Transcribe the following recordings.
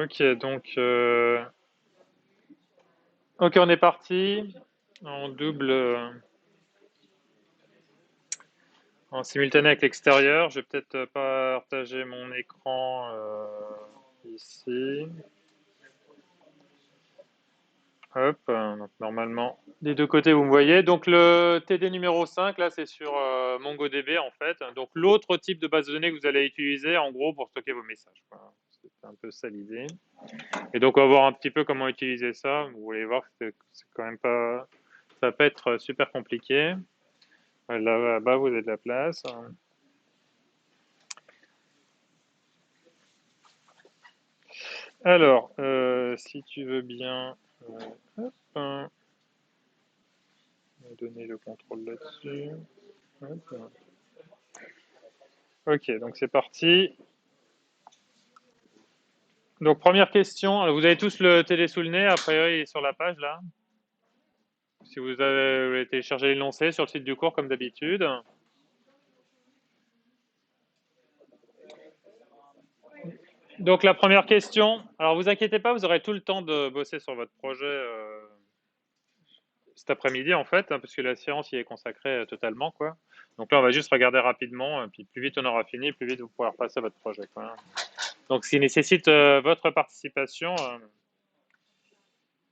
Ok, donc, ok, on est parti. En double, en simultané avec l'extérieur. Je vais peut-être partager mon écran ici. Hop, donc normalement, des deux côtés, vous me voyez. Donc le TD numéro 5, là, c'est sur MongoDB, en fait. Donc l'autre type de base de données que vous allez utiliser, en gros, pour stocker vos messages, quoi. C'est un peu ça l'idée. Et donc, on va voir un petit peu comment utiliser ça. Vous voulez voir que c'est quand même pas... Ça va pas être super compliqué. Là-bas, vous avez de la place. Alors, si tu veux bien... hop, me donner le contrôle là-dessus. Hop. Ok, donc c'est parti. Donc, première question. Alors, vous avez tous le télé sous le nez, a priori, il est sur la page, là. Si vous avez téléchargé l'énoncé sur le site du cours, comme d'habitude. Donc, la première question. Alors, vous inquiétez pas, vous aurez tout le temps de bosser sur votre projet cet après-midi, en fait, hein, parce que la séance y est consacrée totalement, quoi. Donc là, on va juste regarder rapidement, et puis plus vite on aura fini, plus vite vous pourrez repasser à votre projet, quoi. Donc, ce qui nécessite votre participation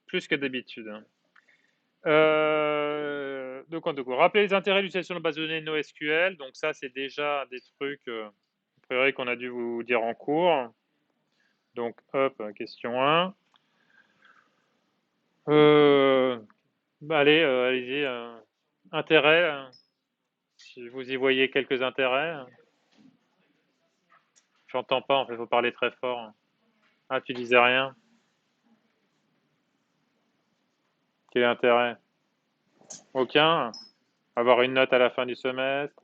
plus que d'habitude, hein. Donc, rappelez les intérêts de l'utilisation de base de données NoSQL. Donc, ça, c'est déjà des trucs, a priori, qu'on a dû vous dire en cours. Donc, hop, question 1. Allez, allez-y. Intérêt, si vous y voyez quelques intérêts. J'entends pas, en fait, faut parler très fort. Ah, tu disais rien. Quel intérêt? Aucun. Avoir une note à la fin du semestre,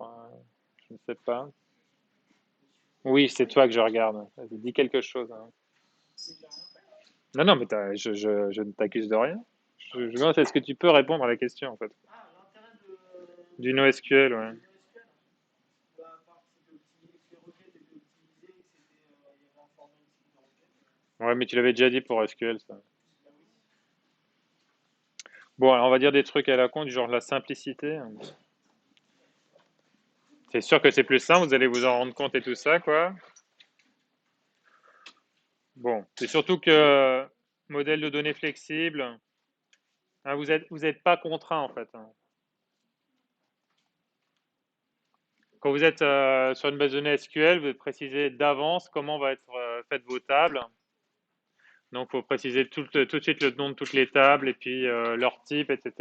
je ne sais pas. Oui, c'est toi que je regarde. Vas-y, dis quelque chose, hein. Non, non, mais je ne t'accuse de rien. Je me demande, est-ce que tu peux répondre à la question, en fait? Du NoSQL, ouais. Ouais, mais tu l'avais déjà dit pour SQL, ça. Bon, alors on va dire des trucs à la con, du genre la simplicité. C'est sûr que c'est plus simple, vous allez vous en rendre compte et tout ça, quoi. Bon, c'est surtout que modèle de données flexible, hein, vous êtes pas contraint, en fait, hein. Quand vous êtes sur une base de données SQL, vous précisez d'avance comment va être faites vos tables. Donc, il faut préciser tout de suite le nom de toutes les tables et puis leur type, etc.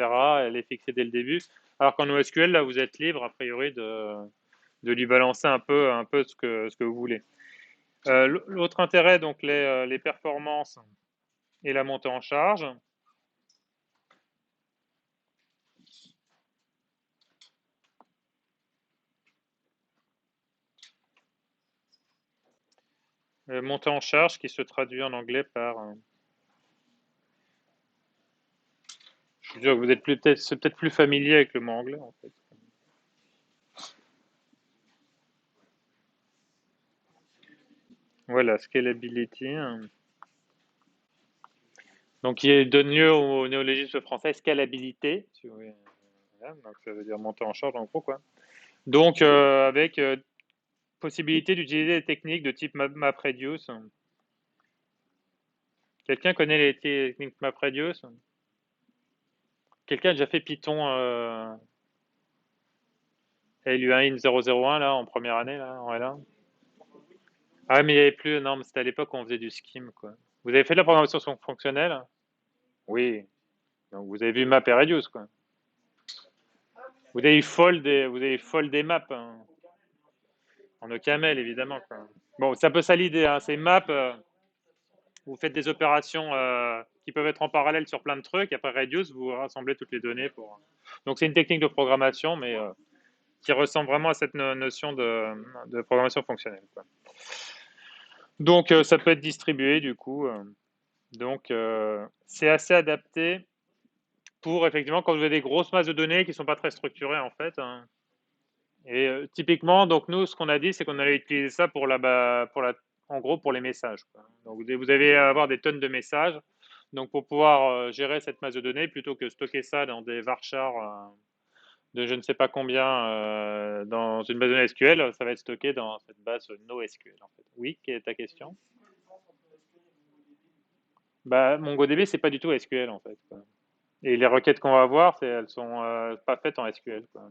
Et les fixer dès le début. Alors qu'en NoSQL, là, vous êtes libre, a priori, de lui balancer un peu ce que vous voulez. L'autre intérêt, donc les performances et la montée en charge. Montée en charge qui se traduit en anglais par... je veux dire, vous êtes peut-être plus familier avec le mot anglais, en fait. Voilà, scalability, hein. Donc, qui donne lieu au néologisme français scalabilité. Voilà, donc ça veut dire monter en charge, en gros, quoi. Donc, avec possibilité d'utiliser des techniques de type MapReduce. Quelqu'un connaît les techniques MapReduce? Quelqu'un a déjà fait Python LU1 001 là, en première année, là, voilà. Ah, mais il n'y avait plus, non, mais c'était à l'époque où on faisait du skim, quoi. Vous avez fait de la programmation fonctionnelle? Oui. Donc, vous avez vu Map et Reduce, quoi. Vous avez fold des maps, hein, en OCaml, évidemment, quoi. Bon, c'est un peu ça l'idée, hein. C'est map, vous faites des opérations qui peuvent être en parallèle sur plein de trucs, et après Reduce, vous rassemblez toutes les données pour. Donc c'est une technique de programmation, mais qui ressemble vraiment à cette notion de programmation fonctionnelle, quoi. Donc ça peut être distribué du coup. Donc c'est assez adapté pour effectivement quand vous avez des grosses masses de données qui ne sont pas très structurées en fait, hein. Et typiquement, donc nous, ce qu'on a dit, c'est qu'on allait utiliser ça pour la en gros pour les messages, quoi. Donc vous allez avoir des tonnes de messages. Donc pour pouvoir gérer cette masse de données, plutôt que stocker ça dans des varchars de je ne sais pas combien dans une base de données SQL, ça va être stocké dans cette base NoSQL en fait. Oui, quelle est ta question? Bah, MongoDB, c'est pas du tout SQL en fait, quoi. Et les requêtes qu'on va avoir, elles sont pas faites en SQL, quoi.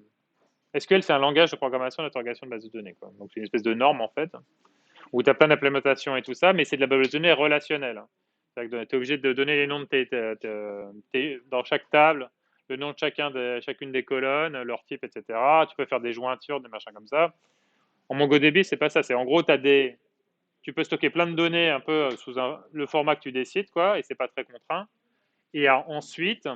SQL, c'est un langage de programmation d'interrogation de base de données, quoi. Donc c'est une espèce de norme en fait, où tu as plein d'implémentations et tout ça, mais c'est de la base de données relationnelle. Tu es obligé de donner les noms de dans chaque table, le nom de chacune des colonnes, leur type, etc. Tu peux faire des jointures, des machins comme ça. En MongoDB, c'est pas ça. C'est en gros, tu peux stocker plein de données un peu sous le format que tu décides, quoi, et c'est pas très contraint. Et ensuite,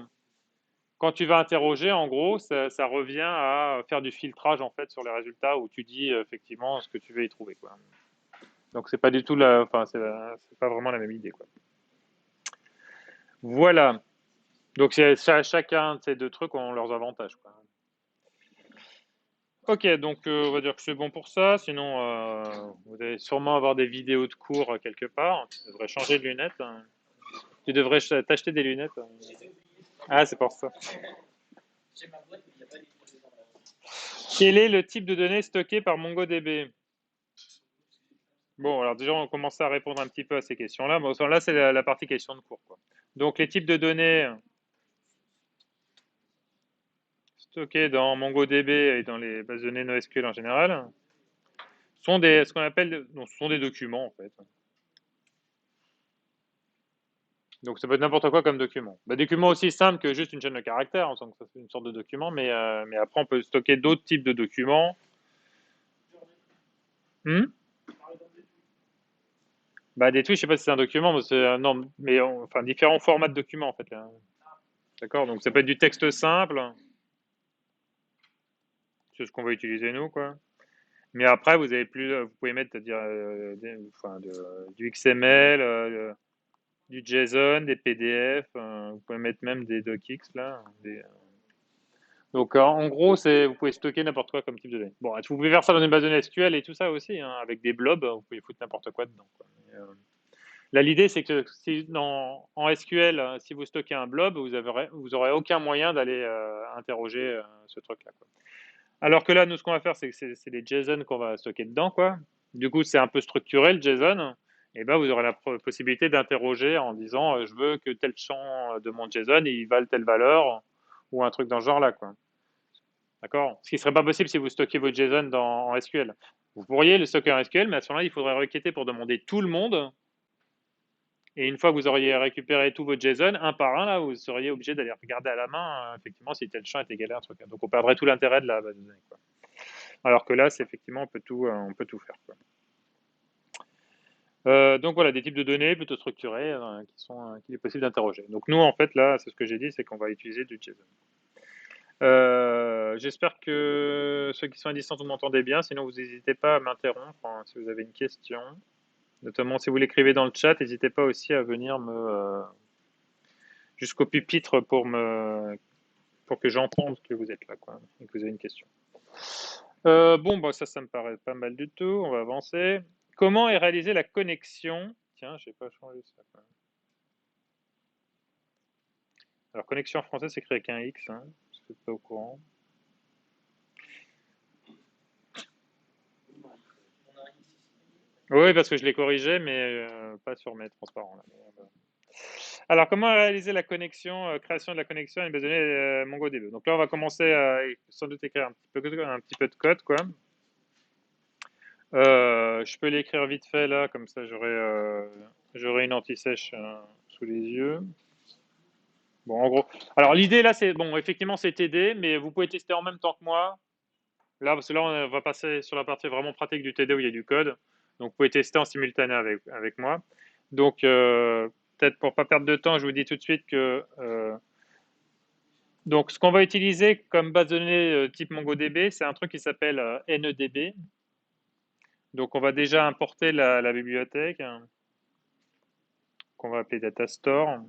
quand tu vas interroger, en gros, ça revient à faire du filtrage en fait sur les résultats où tu dis effectivement ce que tu veux y trouver, quoi. Donc c'est pas du tout enfin c'est pas vraiment la même idée, quoi. Voilà. Donc chacun de ces deux trucs ont leurs avantages, quoi. Ok, donc on va dire que c'est bon pour ça. Sinon, vous allez sûrement avoir des vidéos de cours quelque part. Tu devrais changer de lunettes, hein. Tu devrais t'acheter des lunettes, hein. Ah, c'est pour ça. Quel est le type de données stocké par MongoDB? Bon, alors déjà, on commence à répondre un petit peu à ces questions-là. Bon, là, c'est la partie question de cours, quoi. Donc, les types de données stockées dans MongoDB et dans les bases de données NoSQL en général sont ce qu'on appelle, non, ce sont des documents, en fait. Donc, ça peut être n'importe quoi comme document. Bah, document aussi simple que juste une chaîne de caractères, on sent que ça fait une sorte de document, mais après, on peut stocker d'autres types de documents. Hmm. Bah, des tweets, je sais pas si c'est un document, mais non, mais enfin, différents formats de documents, en fait, là. D'accord? Donc, ça peut être du texte simple, c'est ce qu'on va utiliser nous, quoi. Mais après, vous avez plus, vous pouvez mettre, c'est-à-dire, enfin, du XML, du JSON, des PDF, vous pouvez mettre même des docx là. Donc en gros, vous pouvez stocker n'importe quoi comme type de données. Bon, vous pouvez faire ça dans une base de données SQL et tout ça aussi, hein, avec des blobs, vous pouvez foutre n'importe quoi dedans, quoi. Là, l'idée, c'est que si en SQL, si vous stockez un blob, vous aurez aucun moyen d'aller interroger ce truc-là, quoi. Alors que là, nous, ce qu'on va faire, c'est que c'est des JSON qu'on va stocker dedans, quoi. Du coup, c'est un peu structuré le JSON. Et ben, vous aurez la possibilité d'interroger en disant, je veux que tel champ de mon JSON, il vale telle valeur, ou un truc dans ce genre-là, quoi. D'accord? Ce qui serait pas possible si vous stockez votre JSON en SQL. Vous pourriez le stocker en SQL, mais à ce moment-là, il faudrait requêter pour demander tout le monde. Et une fois que vous auriez récupéré tout votre JSON, un par un, là, vous seriez obligé d'aller regarder à la main, effectivement, si tel champ est égal à un truc. Donc, on perdrait tout l'intérêt de la base de données, quoi. Alors que là, c'est effectivement, on peut tout faire, quoi. Donc voilà, des types de données plutôt structurés qu'il est possible d'interroger. Donc nous, en fait, là, c'est ce que j'ai dit, c'est qu'on va utiliser du JSON. J'espère que ceux qui sont à distance, vous m'entendez bien. Sinon, vous n'hésitez pas à m'interrompre, hein, si vous avez une question. Notamment si vous l'écrivez dans le chat, n'hésitez pas aussi à venir jusqu'au pupitre pour que j'entende que vous êtes là, quoi, et que vous avez une question. Bon, bah, ça me paraît pas mal du tout. On va avancer. Comment est réalisée la connexion? Tiens, je n'ai pas changé ça, quoi. Alors, connexion en français, c'est écrit avec un X, hein, si vous n'êtes pas au courant. Oui, parce que je l'ai corrigé, mais pas sur mes transparents, là. Alors, comment réaliser la connexion, création de la connexion à une base de données MongoDB? Donc là, on va commencer à sans doute écrire un petit peu de code, quoi. Je peux l'écrire vite fait là, comme ça j'aurai une anti-sèche sous les yeux. Bon, en gros. Alors l'idée là, c'est bon, effectivement, c'est TD, mais vous pouvez tester en même temps que moi. Là, parce que là, on va passer sur la partie vraiment pratique du TD où il y a du code. Donc, vous pouvez tester en simultané avec moi. Donc, peut-être pour pas perdre de temps, je vous dis tout de suite que donc ce qu'on va utiliser comme base de données type MongoDB, c'est un truc qui s'appelle NEDB. Donc, on va déjà importer la bibliothèque, hein, qu'on va appeler datastore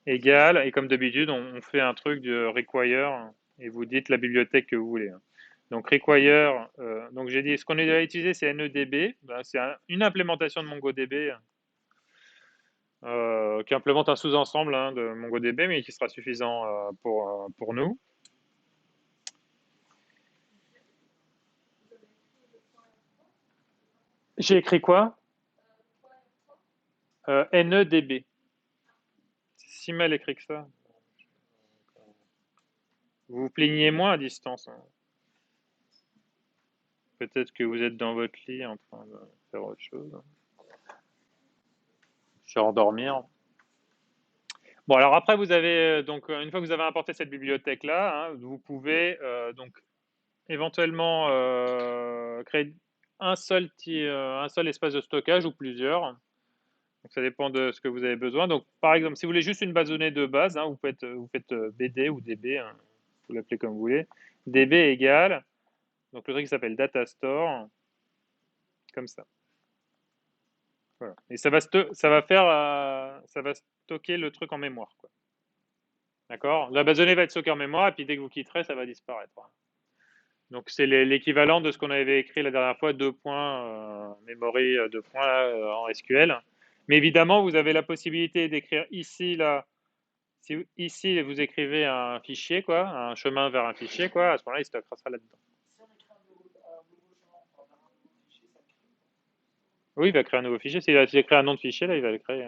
égale, et comme d'habitude, on fait un truc de require et vous dites la bibliothèque que vous voulez, hein. Donc require, donc j'ai dit ce qu'on a utilisé c'est NEDB, ben, c'est une implémentation de MongoDB qui implémente un sous-ensemble hein, de MongoDB mais qui sera suffisant pour nous. J'ai écrit quoi? NEDB. C'est si mal écrit que ça. Vous vous plaignez moins à distance. Hein. Peut-être que vous êtes dans votre lit en train de faire autre chose. Je vais endormir. Bon, alors après, vous avez donc une fois que vous avez importé cette bibliothèque là, hein, vous pouvez donc éventuellement créer un seul espace de stockage ou plusieurs. Donc ça dépend de ce que vous avez besoin. Donc par exemple, si vous voulez juste une base de données de base, hein, vous faites BD ou DB, hein, vous l'appelez comme vous voulez. DB égale, donc le truc qui s'appelle data store, comme ça. Voilà. Et ça va stocker le truc en mémoire, quoi. D'accord? La base de données va être stockée en mémoire, et puis dès que vous quitterez, ça va disparaître. Donc c'est l'équivalent de ce qu'on avait écrit la dernière fois, deux points, memory, deux points là, en SQL. Mais évidemment, vous avez la possibilité d'écrire ici, là, si ici vous écrivez un fichier, quoi, un chemin vers un fichier, quoi, à ce moment-là, il stockera ça là-dedans. Oui, il va créer un nouveau fichier. S'il a créé un nom de fichier, là, il va le créer.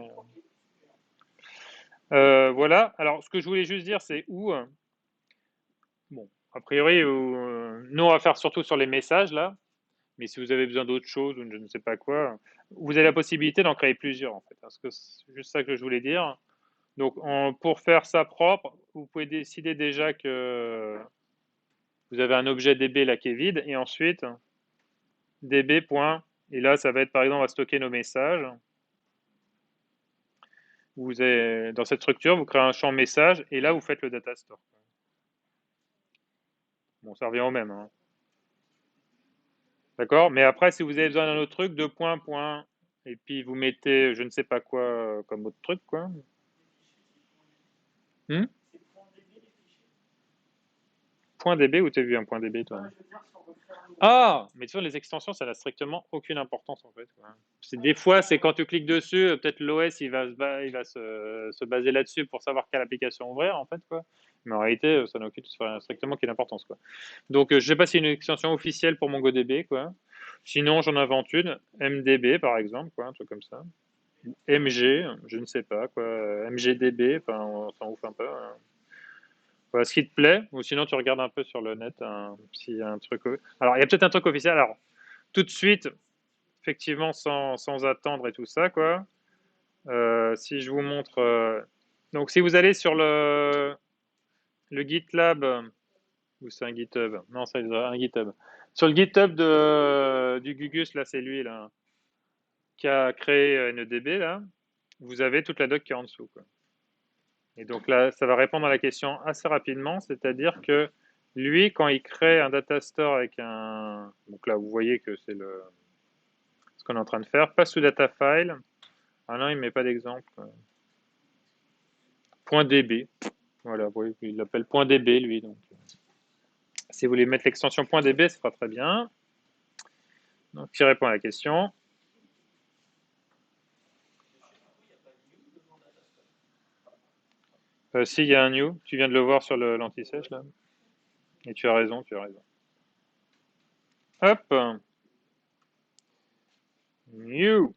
Voilà. Alors, ce que je voulais juste dire, c'est où. Bon, a priori, nous, on va faire surtout sur les messages, là. Mais si vous avez besoin d'autre chose ou je ne sais pas quoi, vous avez la possibilité d'en créer plusieurs, en fait. Parce que c'est juste ça que je voulais dire. Donc, pour faire ça propre, vous pouvez décider déjà que vous avez un objet DB là qui est vide. Et ensuite, DB. Et là, ça va être, par exemple, on va stocker nos messages. Vous avez, dans cette structure, vous créez un champ message et là, vous faites le data store. Bon, ça revient au même. Hein. D'accord? Mais après, si vous avez besoin d'un autre truc, deux points, et puis vous mettez je ne sais pas quoi comme autre truc, quoi. Hmm? Point DB ou t'as vu un point DB, toi? Ah! Mais tu vois, les extensions, ça n'a strictement aucune importance, en fait. Quoi. Des fois, c'est quand tu cliques dessus, peut-être l'OS, il va se baser là-dessus pour savoir quelle application ouvrir, en fait, quoi. Mais en réalité, ça n'a strictement aucune importance, quoi. Donc, je ne sais pas si c'est une extension officielle pour MongoDB, quoi. Sinon, j'en invente une, MDB, par exemple, quoi, un truc comme ça. MG, je ne sais pas, quoi. MGDB, enfin, on s'en ouf un peu. Hein. Voilà, ce qui te plaît, ou sinon tu regardes un peu sur le net hein, s'il y a un truc. Alors, il y a peut-être un truc officiel. Alors, tout de suite, effectivement, sans attendre et tout ça, quoi. Si je vous montre. Donc, si vous allez sur le GitLab, ou c'est un GitHub? Non, c'est un GitHub. Sur le GitHub du Gugus, là, c'est lui, là, qui a créé NEDB, là, vous avez toute la doc qui est en dessous, quoi. Et donc là, ça va répondre à la question assez rapidement, c'est-à-dire que lui, quand il crée un data store avec un... Donc là, vous voyez que c'est ce qu'on est en train de faire. Passe sous data file. Ah non, il ne met pas d'exemple. .db. Voilà, vous voyez, il l'appelle .db, lui. Donc, si vous voulez mettre l'extension .db, ce sera très bien. Donc, qui répond à la question. S'il y a un new, tu viens de le voir sur l'anti-sèche, là. Et tu as raison, tu as raison. Hop. New.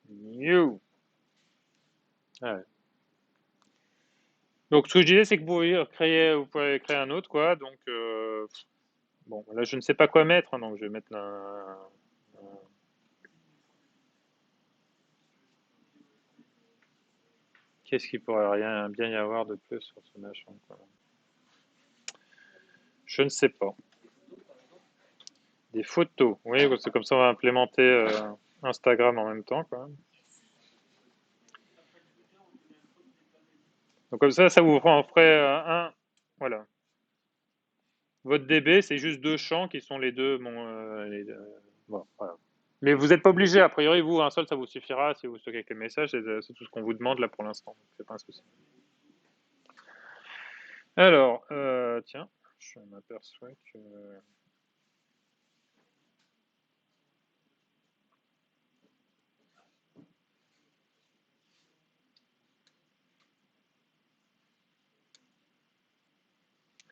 New. Ah ouais. Donc, ce que je disais, c'est que vous pouvez créer un autre, quoi. Donc, bon, là, je ne sais pas quoi mettre, hein, donc je vais mettre Qu'est-ce qu'il pourrait rien bien y avoir de plus sur ce machin, quoi. Je ne sais pas. Des photos. Oui, c'est comme ça, on va implémenter Instagram en même temps, quoi. Donc, comme ça vous en ferait un. Voilà. Votre DB, c'est juste deux champs qui sont les deux. Bon, voilà. Mais vous n'êtes pas obligé, a priori, vous, un seul, ça vous suffira si vous stockez quelques messages, c'est tout ce qu'on vous demande là pour l'instant. C'est pas un souci. Alors, tiens, Je m'aperçois que...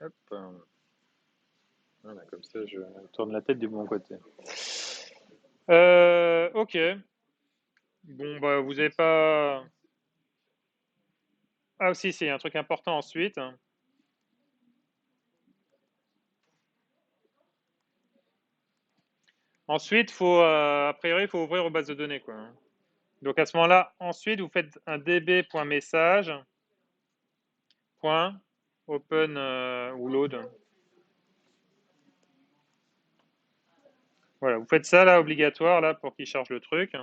Hop. Voilà, comme ça, je tourne la tête du bon côté. Ok. Bon, bah, vous avez pas... Ah, aussi, c'est un truc important ensuite. Ensuite, a priori, il faut ouvrir aux bases de données, quoi. Donc, à ce moment-là, ensuite, vous faites un db.message, .open ou load. Voilà, vous faites ça, là, obligatoire, là, pour qu'il charge le truc.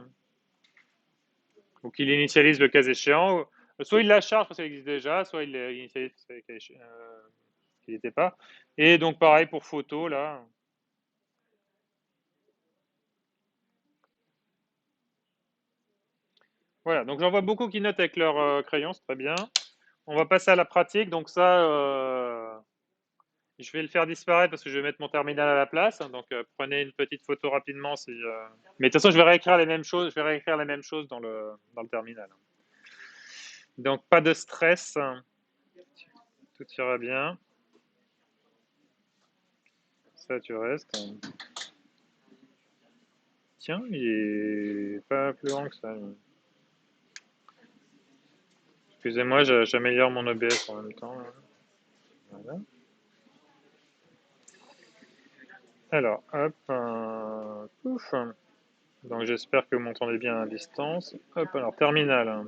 Ou qu'il initialise le cas échéant. Soit il la charge parce qu'elle existe déjà, soit il l'initialise parce qu'il n'était pas. Et donc, pareil pour photo, là. Voilà, donc j'en vois beaucoup qui notent avec leur crayon, c'est très bien. On va passer à la pratique. Donc ça, je vais le faire disparaître parce que je vais mettre mon terminal à la place. Donc prenez une petite photo rapidement. Mais de toute façon, je vais réécrire les mêmes choses. Je vais réécrire les mêmes choses dans le terminal. Donc pas de stress. Tout ira bien. Ça, tu restes. Tiens, il est pas plus grand que ça. Excusez-moi, j'améliore mon OBS en même temps. Voilà. Alors, hop. Pouf. Donc j'espère que vous m'entendez bien à distance. Hop, alors terminal.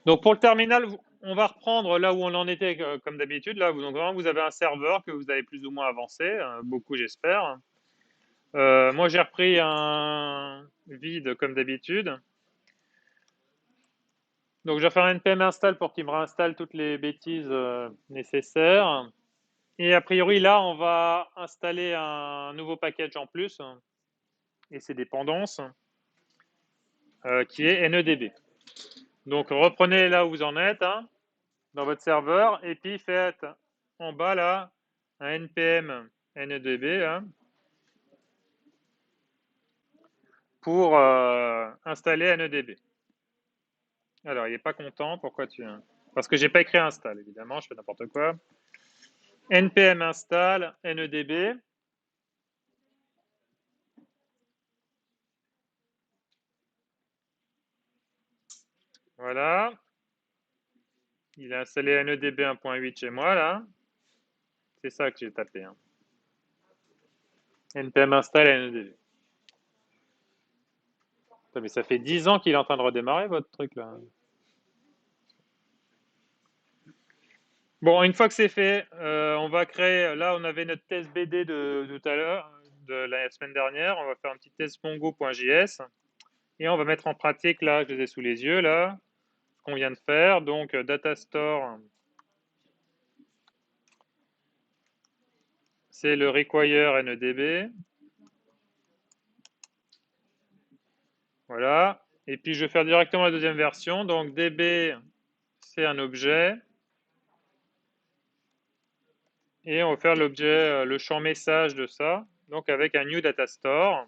Donc pour le terminal, on va reprendre là où on en était comme d'habitude. Là, donc vraiment, vous avez un serveur que vous avez plus ou moins avancé, beaucoup j'espère. Moi j'ai repris un vide comme d'habitude. Donc je vais faire un npm install pour qu'il me réinstalle toutes les bêtises nécessaires. Et a priori là, on va installer un nouveau package en plus et ses dépendances qui est NEDB. Donc reprenez là où vous en êtes, hein, dans votre serveur, et puis faites en bas là un npm NEDB hein, pour installer NEDB. Alors il n'est pas content, pourquoi tu... Parce que j'ai pas écrit install, évidemment, je fais n'importe quoi. npm install NEDB. Voilà. Il a installé NEDB 1.8 chez moi là. C'est ça que j'ai tapé. Hein. npm install NEDB. Putain, mais ça fait 10 ans qu'il est en train de redémarrer votre truc là. Bon, une fois que c'est fait, on va créer. Là, on avait notre test BD de tout à l'heure, de la semaine dernière. On va faire un petit test mongo.js et on va mettre en pratique là, je les ai sous les yeux là, ce qu'on vient de faire. Donc, data store, c'est le require NEDB. Voilà. Et puis, je vais faire directement la deuxième version. Donc, DB, c'est un objet. Et on va faire l'objet, le champ message de ça. Donc, avec un new data store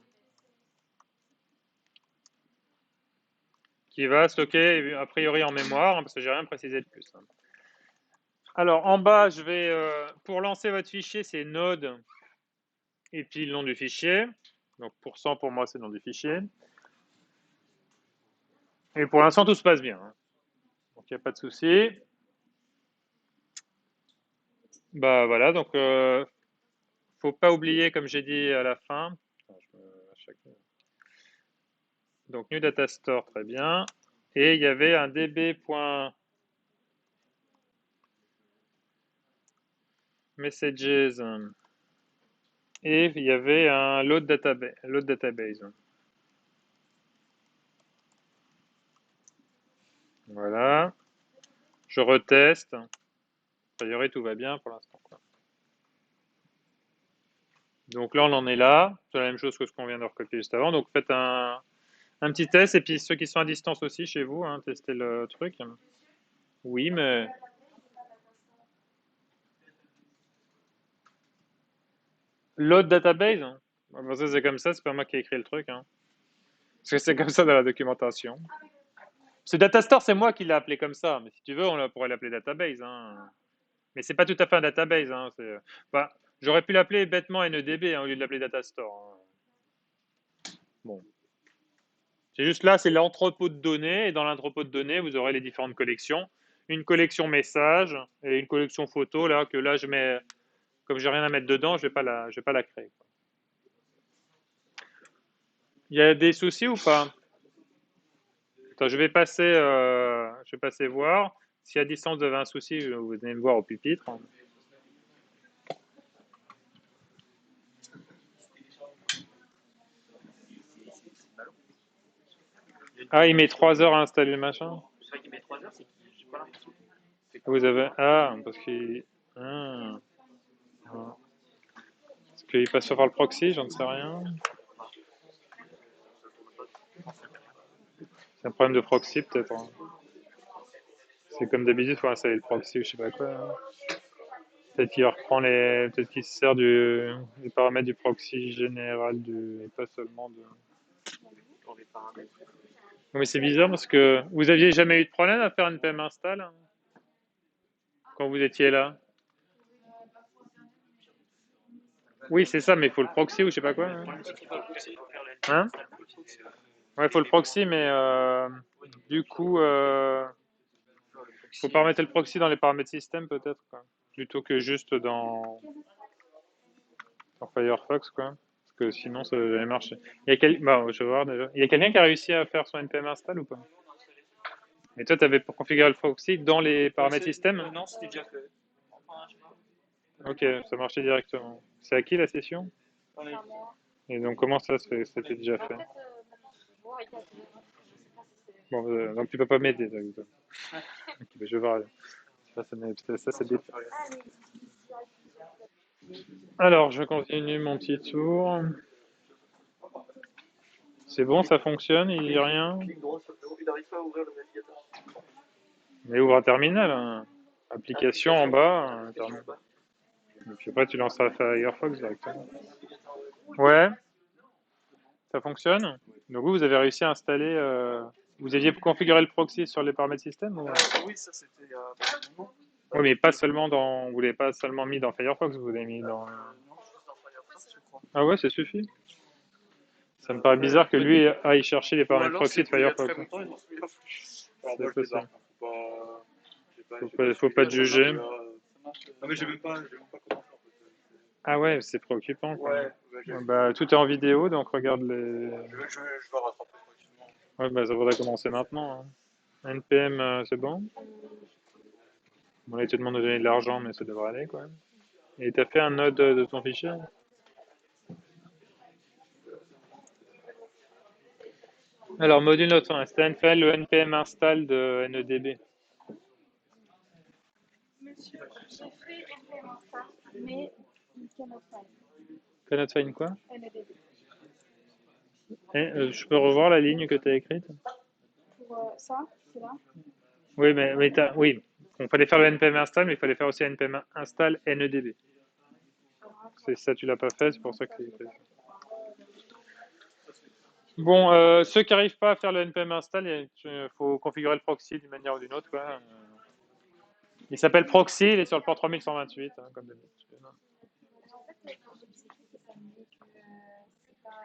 qui va stocker a priori en mémoire, hein, parce que j'ai rien précisé de plus. Hein. Alors, en bas, je vais, pour lancer votre fichier, c'est node et puis le nom du fichier. Donc, pour moi, c'est le nom du fichier. Et pour l'instant, tout se passe bien. Hein. Donc, il n'y a pas de souci. Bah voilà, donc, faut pas oublier, comme j'ai dit à la fin. Donc, new data store, très bien. Et il y avait un db.messages et il y avait un load database. Voilà. Je reteste. A priori, tout va bien pour l'instant. Donc là, on en est là. C'est la même chose que ce qu'on vient de recopier juste avant. Donc faites un petit test. Et puis ceux qui sont à distance aussi chez vous, hein, testez le truc. Oui, mais Load database? Bon, ça, c'est comme ça, c'est pas moi qui ai écrit le truc, hein. Parce que c'est comme ça dans la documentation. Ce datastore, c'est moi qui l'ai appelé comme ça, mais si tu veux, pourrait l'appeler database, hein. Mais c'est pas tout à fait un database, hein. Bah, j'aurais pu l'appeler bêtement NEDB hein, au lieu de l'appeler datastore, hein. Bon. C'est juste là, c'est l'entrepôt de données, et dans l'entrepôt de données, vous aurez les différentes collections. Une collection message et une collection photo, là, que là, je mets, comme j'ai rien à mettre dedans, je vais pas la créer. Il y a des soucis ou pas? Attends, je vais passer voir. Si à distance vous avez un souci, vous venez me voir au pupitre. Ah, il met 3 heures à installer le machin. Vous avez parce qu'il parce qu'il passe par le proxy, j'en sais rien. C'est un problème de proxy peut-être, hein. C'est comme d'habitude, il faut installer le proxy ou je sais pas quoi, hein. Peut-être qu'il reprend peut-être qu'il se sert des paramètres du proxy général et pas seulement de. Mais c'est bizarre parce que vous aviez jamais eu de problème à faire une PM install hein, quand vous étiez là. Oui, c'est ça, mais il faut le proxy ou je sais pas quoi, hein. Hein? Ouais, il faut le proxy, mais du coup, faut paramétrer le proxy dans les paramètres système peut-être, quoi. Plutôt que juste dans Firefox, quoi. Parce que sinon, ça va jamais marcher. Bah, je vais voir déjà. Il y a quelqu'un qui a réussi à faire son npm install ou pas? Et toi, tu avais pour configurer le proxy dans les paramètres système? Non, c'était déjà fait. Ok, ça marchait directement. C'est à qui la session? Et donc, comment ça se fait? C'était déjà fait. Bon, donc tu peux pas m'aider. Ok, bah, je vais voir. Ça, c'est des. Alors, je continue mon petit tour. C'est bon, ça fonctionne, il n'y a rien. Il n'arrive pas à ouvrir le navigateur. Mais ouvre un terminal, hein. Application en bas, un terminal. Et puis après, tu lanceras Firefox directement. Ouais, ça fonctionne. Donc vous avez réussi à installer. Vous aviez configuré le proxy sur les paramètres système ou... Oui, ça c'était il y a un moment. Oui, mais pas seulement dans. Vous l'avez pas seulement mis dans Firefox, vous l'avez mis dans. Non, juste dans Firefox, je crois. Ah ouais, ça suffit. Ça me paraît bizarre que lui aille chercher les paramètres proxy de Il y a Firefox. très longtemps, je m'en souviens plus. Alors moi, C'est je possible. débarque. Faut pas te juger. Non, mais j'ai même pas comment faire. Ah ouais, c'est préoccupant, quoi. Ouais, Bah, tout est en vidéo, donc regarde les. je vais rattraper tranquillement. Ouais, bah, ça faudrait commencer maintenant, hein. NPM, c'est bon. Bon, là, il te demande de donner de l'argent, mais ça devrait aller, quoi. Et t'as fait un node de ton fichier? Alors, module note 1, c'était le npm install de NEDB. Monsieur, j'ai fait NPM install, mais il cannot find Cannot find quoi? NEDB. Je peux revoir la ligne que tu as écrite? Pour ça, c'est là. Oui, oui. Il fallait faire le npm install, mais il fallait faire aussi npm install NEDB. C'est ça, tu l'as pas fait, c'est pour ça que c'est écrit. Bon, ceux qui n'arrivent pas à faire le npm install, il faut configurer le proxy d'une manière ou d'une autre, quoi. Il s'appelle proxy, il est sur le port 3128, hein, comme d'habitude. En fait, quand j'ai checké, ça me dit que c'est pas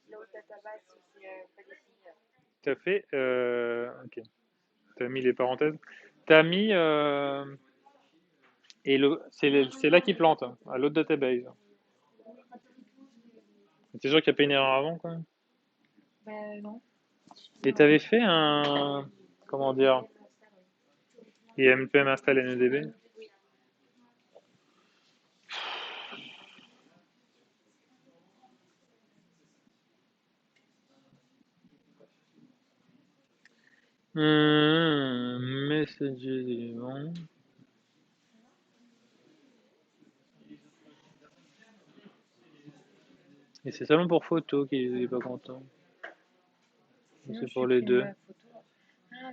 l'autre database, c'est pas défini. Tout à fait. Ok. Tu as mis les parenthèses. Tu as mis. C'est là qui plante, hein, à l'autre database. T'es sûr qu'il n'y a pas une erreur avant, quoi? Ben non. Et tu avais fait un. Comment dire? npm install NEDB? Messages éléments. Et c'est seulement pour photo qu'il n'est pas content. C'est pour les deux. Ah,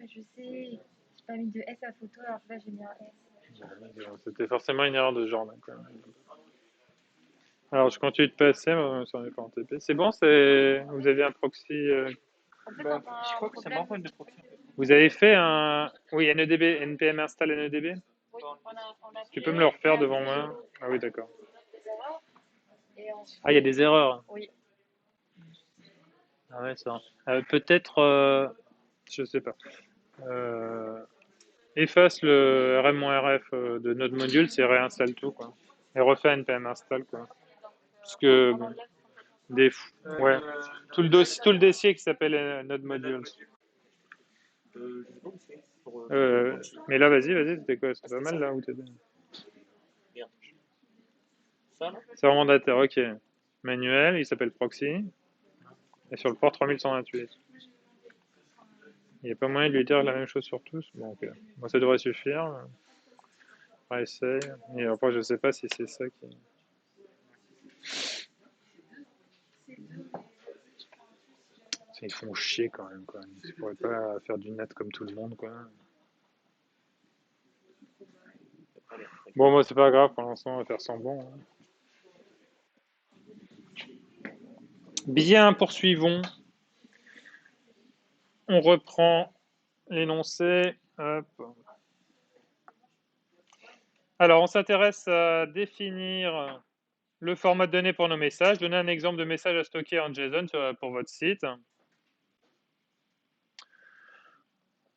mais je sais. J'ai pas mis de S à photo, alors que là j'ai mis un S. C'était forcément une erreur de ce genre. Là, quoi. Alors, je continue de passer, moi, sur n'est pas en TP. C'est bon, c'est... vous avez un proxy. En fait, Bah, on a je un crois que ça problème. m'envoie de proxy. Vous avez fait un. Oui, NEDB, npm install NEDB. Oui, on a Tu fait peux me le refaire PHP devant moi? Ah oui, d'accord. des erreurs. Et ensuite, Ah, il y a des erreurs. oui. Ah ouais, ça. Peut-être, je sais pas. Euh, efface le rm-rf de notre module, c'est réinstalle tout, quoi. Et refait npm install, quoi. Parce que, bon, ouais, tout le dossier qui s'appelle node modules. Je sais pas où c'est. Mais là, vas-y, c'était quoi? C'est pas mal là où t'es. Merde. Ça, là? C'est vraiment data, ok. Manuel, il s'appelle proxy. Et sur le port 3128. Il n'y a pas moyen de lui dire la même chose sur tous. Bon, ok. Bon, ça devrait suffire. On essaye. Et après, je sais pas si c'est ça qui. Ils font chier quand même, quoi. Ils pourraient pas faire du net comme tout le monde, quoi. Bon, moi, c'est pas grave, pour l'instant, on va faire semblant. Hein. Bien, poursuivons. On reprend l'énoncé. Hop. Alors, on s'intéresse à définir le format de données pour nos messages. Donner un exemple de message à stocker en JSON pour votre site.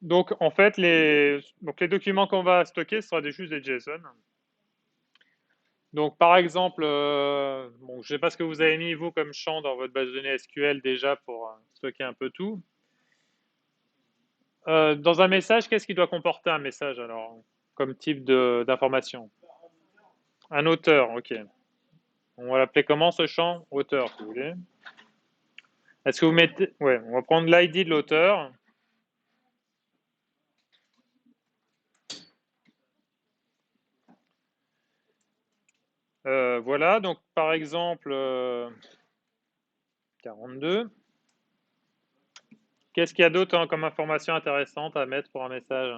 Donc, en fait, les documents qu'on va stocker, ce sera juste des JSON. Donc, par exemple, bon, je ne sais pas ce que vous avez mis, vous, comme champ dans votre base de données SQL déjà pour stocker un peu tout. Dans un message, qu'est-ce qui doit comporter un message, alors, comme type d'information? Un auteur, ok. On va l'appeler comment, ce champ? Auteur, si vous voulez. Est-ce que vous mettez... Ouais, on va prendre l'ID de l'auteur. Voilà, donc, par exemple, 42. Qu'est-ce qu'il y a d'autre comme information intéressante à mettre pour un message?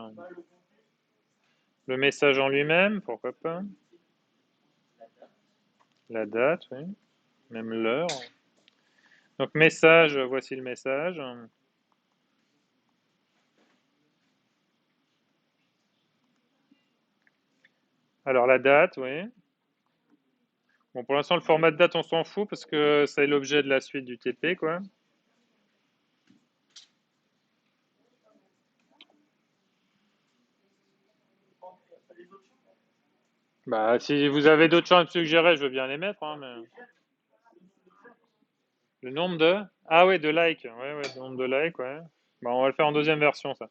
Le message en lui-même, pourquoi pas? La date, oui. Même l'heure. Donc message, voici le message. Alors la date, oui. Bon, pour l'instant, le format de date, on s'en fout parce que c'est l'objet de la suite du TP, quoi. Bah, si vous avez d'autres champs à me suggérer, je veux bien les mettre, hein, mais... Le nombre de... Ah ouais, de likes. Ouais, le nombre de likes, ouais. Bah, on va le faire en deuxième version, ça.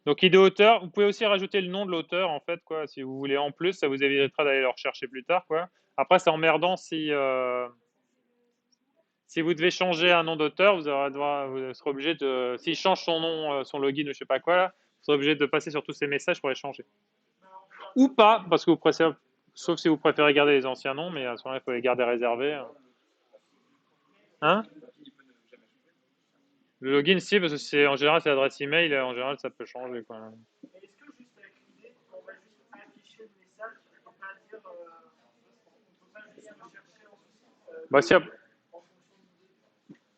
Donc, idée auteur, vous pouvez aussi rajouter le nom de l'auteur, en fait, quoi. Si vous voulez en plus, ça vous évitera d'aller le rechercher plus tard, quoi. Après, c'est emmerdant si vous devez changer un nom d'auteur, vous serez obligé de... S'il change son nom, son login ou je sais pas quoi, là, vous serez obligé de passer sur tous ces messages pour les changer. Ou pas, parce que vous préférez... Sauf si vous préférez garder les anciens noms, mais à ce moment-là, il faut les garder réservés. Hein? Le login, si, parce que c'est en général, c'est l'adresse email, en général, ça peut changer, quoi. Est-ce que juste avec l'idée, on va juste afficher le message et on va dire, on peut pas juste rechercher Bah, si, en fonction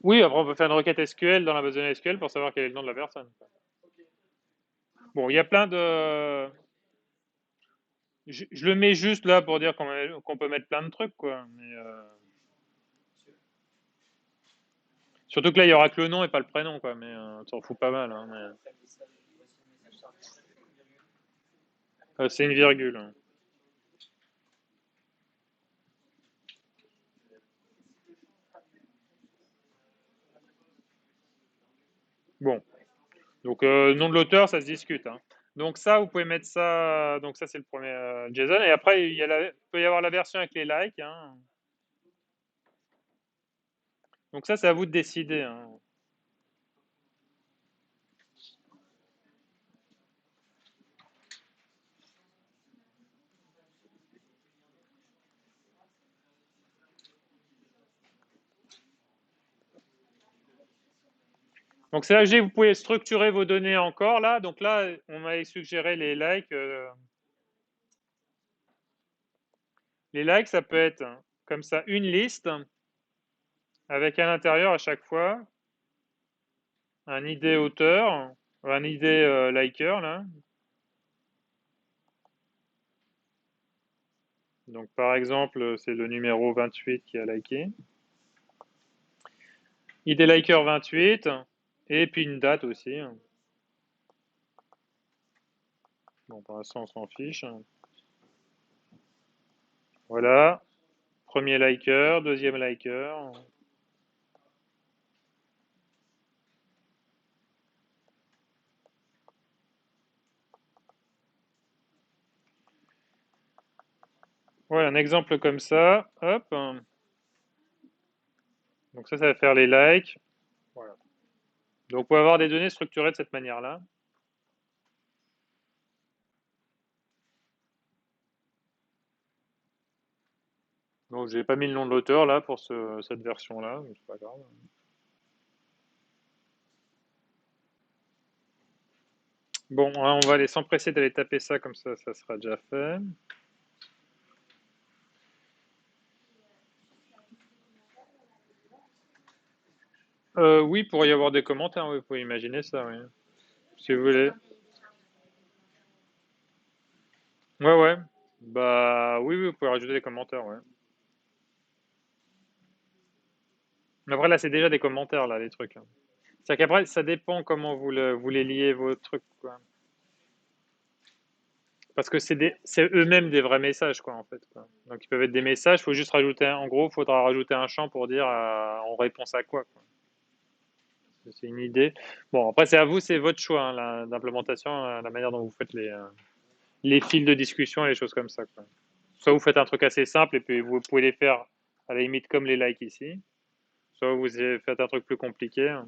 oui, après, on peut faire une requête SQL dans la base de données SQL pour savoir quel est le nom de la personne. Bon, il y a plein de... Je le mets juste là pour dire qu'on peut mettre plein de trucs, quoi. Mais, surtout que là, il y aura que le nom et pas le prénom, quoi. Mais ça s'en fout pas mal. Hein, c'est une virgule. Hein. Bon. Donc, nom de l'auteur, ça se discute. Hein. Donc, ça, vous pouvez mettre ça. Donc, ça, c'est le premier JSON. Et après, peut y avoir la version avec les likes. Hein. Donc, ça, c'est à vous de décider. Hein. Donc, c'est là que vous pouvez structurer vos données encore. Là, donc là, on m'avait suggéré les likes. Les likes, ça peut être comme ça une liste avec à l'intérieur à chaque fois un ID auteur, un ID liker là. Donc par exemple, c'est le numéro 28 qui a liké. ID liker 28 et puis une date aussi. Bon, pour l'instant, on s'en fiche. Voilà. Premier liker, deuxième liker. Voilà, un exemple comme ça. Hop. Donc ça va faire les likes. Voilà. Donc vous pouvez avoir des données structurées de cette manière-là. Donc j'ai pas mis le nom de l'auteur là pour cette version-là, mais c'est pas grave. Bon, on va aller s'empresser d'aller taper ça, comme ça sera déjà fait. Oui, il pourrait y avoir des commentaires, oui, vous pouvez imaginer ça, oui. Si vous voulez. Ouais, ouais. Bah oui, oui, vous pouvez rajouter des commentaires, ouais. Mais après, là, c'est déjà des commentaires, là, les trucs. C'est qu'après, ça dépend comment vous les liez, vos trucs, quoi. Parce que c'est eux-mêmes des vrais messages, quoi, en fait, quoi. Donc, ils peuvent être des messages, il faut juste rajouter, en gros, il faudra rajouter un champ pour dire en réponse à quoi, quoi. C'est une idée. Bon, après, c'est à vous, c'est votre choix, hein, d'implémentation, la manière dont vous faites les fils de discussion et les choses comme ça, quoi. Soit vous faites un truc assez simple et puis vous pouvez les faire à la limite comme les likes ici, soit vous faites un truc plus compliqué.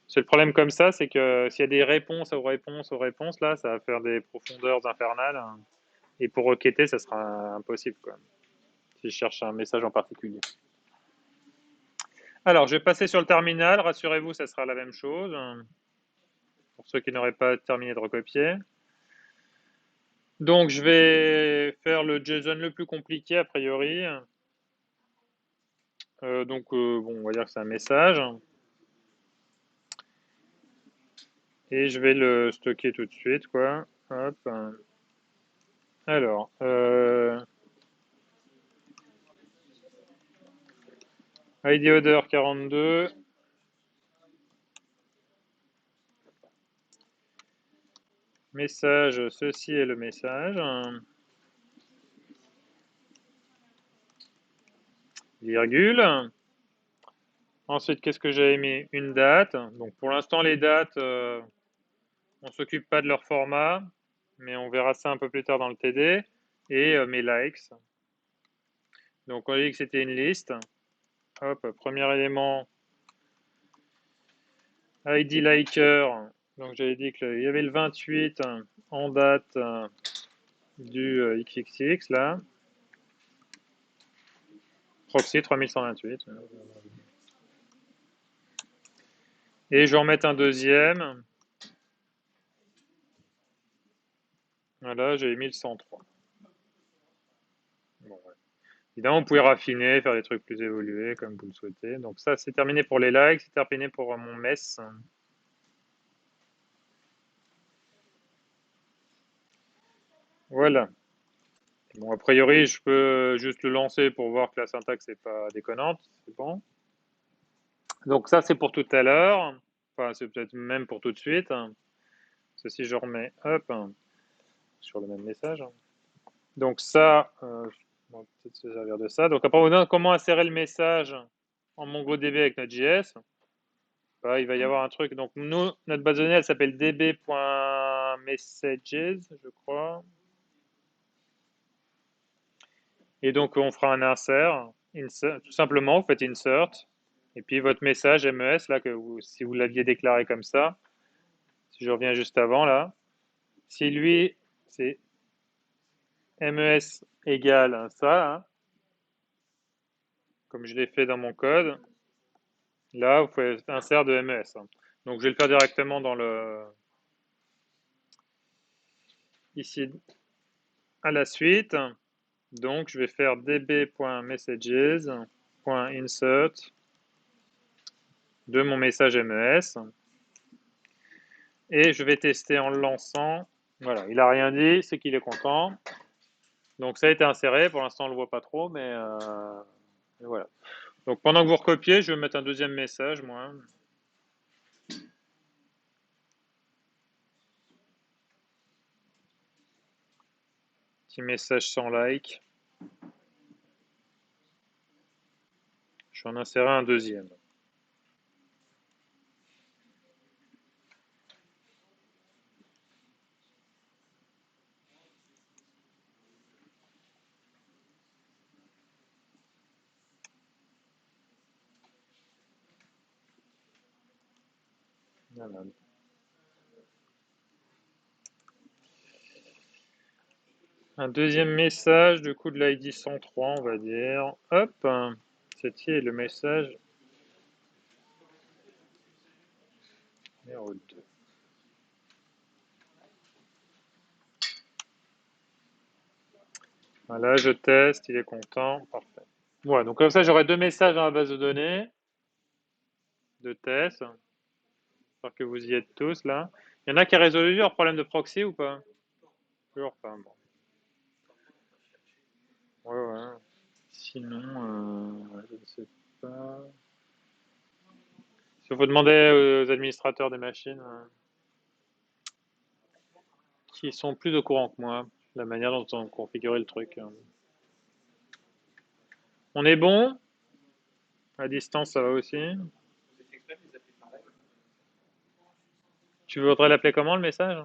C'est le problème comme ça, c'est que s'il y a des réponses aux réponses aux réponses, là, ça va faire des profondeurs infernales. Et pour requêter, ça sera impossible, quoi. Si je cherche un message en particulier. Alors, je vais passer sur le terminal. Rassurez-vous, ça sera la même chose. Pour ceux qui n'auraient pas terminé de recopier. Donc, je vais faire le JSON le plus compliqué, a priori. Bon, on va dire que c'est un message. Et je vais le stocker tout de suite, quoi. Hop. Alors, ID order 42. Message, ceci est le message. Virgule. Ensuite, qu'est-ce que j'ai mis? Une date. Donc pour l'instant, les dates, on ne s'occupe pas de leur format, mais on verra ça un peu plus tard dans le TD. Et mes likes. Donc on a dit que c'était une liste. Hop, premier élément, ID liker. Donc j'avais dit qu'il y avait le 28 en date du XXX là. Proxy 3128. Et je vais en mettre un deuxième. Voilà, j'avais mis le 103. Bon, ouais. Évidemment, vous pouvez raffiner, faire des trucs plus évolués comme vous le souhaitez. Donc ça, c'est terminé pour les likes, c'est terminé pour mon mess. Voilà. Bon, a priori, je peux juste le lancer pour voir que la syntaxe n'est pas déconnante. C'est bon. Donc ça, c'est pour tout à l'heure. Enfin, c'est peut-être même pour tout de suite. Ceci, je remets, hop, sur le même message. Donc ça, on va peut-être se servir de ça. Donc après, on a comment insérer le message en MongoDB avec notre JS. Bah, il va y avoir un truc. Donc nous, notre base de données, elle s'appelle db.messages, je crois. Et donc on fera un insert. Tout simplement, vous faites insert. Et puis votre message MES, là, si vous l'aviez déclaré comme ça, si je reviens juste avant, là, si lui, c'est MES égale ça, hein, comme je l'ai fait dans mon code, là, vous pouvez insert de MES. Hein. Donc je vais le faire directement dans le... Ici, à la suite. Donc, je vais faire db.messages.insert de mon message MES. Et je vais tester en le lançant. Voilà, il n'a rien dit, c'est qu'il est content. Donc, ça a été inséré. Pour l'instant, on ne le voit pas trop, mais voilà. Donc, pendant que vous recopiez, je vais mettre un deuxième message, moi. Petit message sans like. Je vais en insérer un deuxième. Voilà. Un deuxième message, du coup de l'ID 103, on va dire. Hop, ceci est le message numéro 2. Voilà, je teste, il est content, parfait. Voilà, donc comme ça j'aurai deux messages dans la base de données de test. J'espère que vous y êtes tous là. Il y en a qui a résolu leur problème de proxy ou pas? Toujours pas, bon. Ouais. Sinon, je ne sais pas. Il faut demander aux administrateurs des machines qui sont plus au courant que moi, la manière dont on configurait le truc. On est bon? À distance, ça va aussi? Tu voudrais l'appeler comment le message?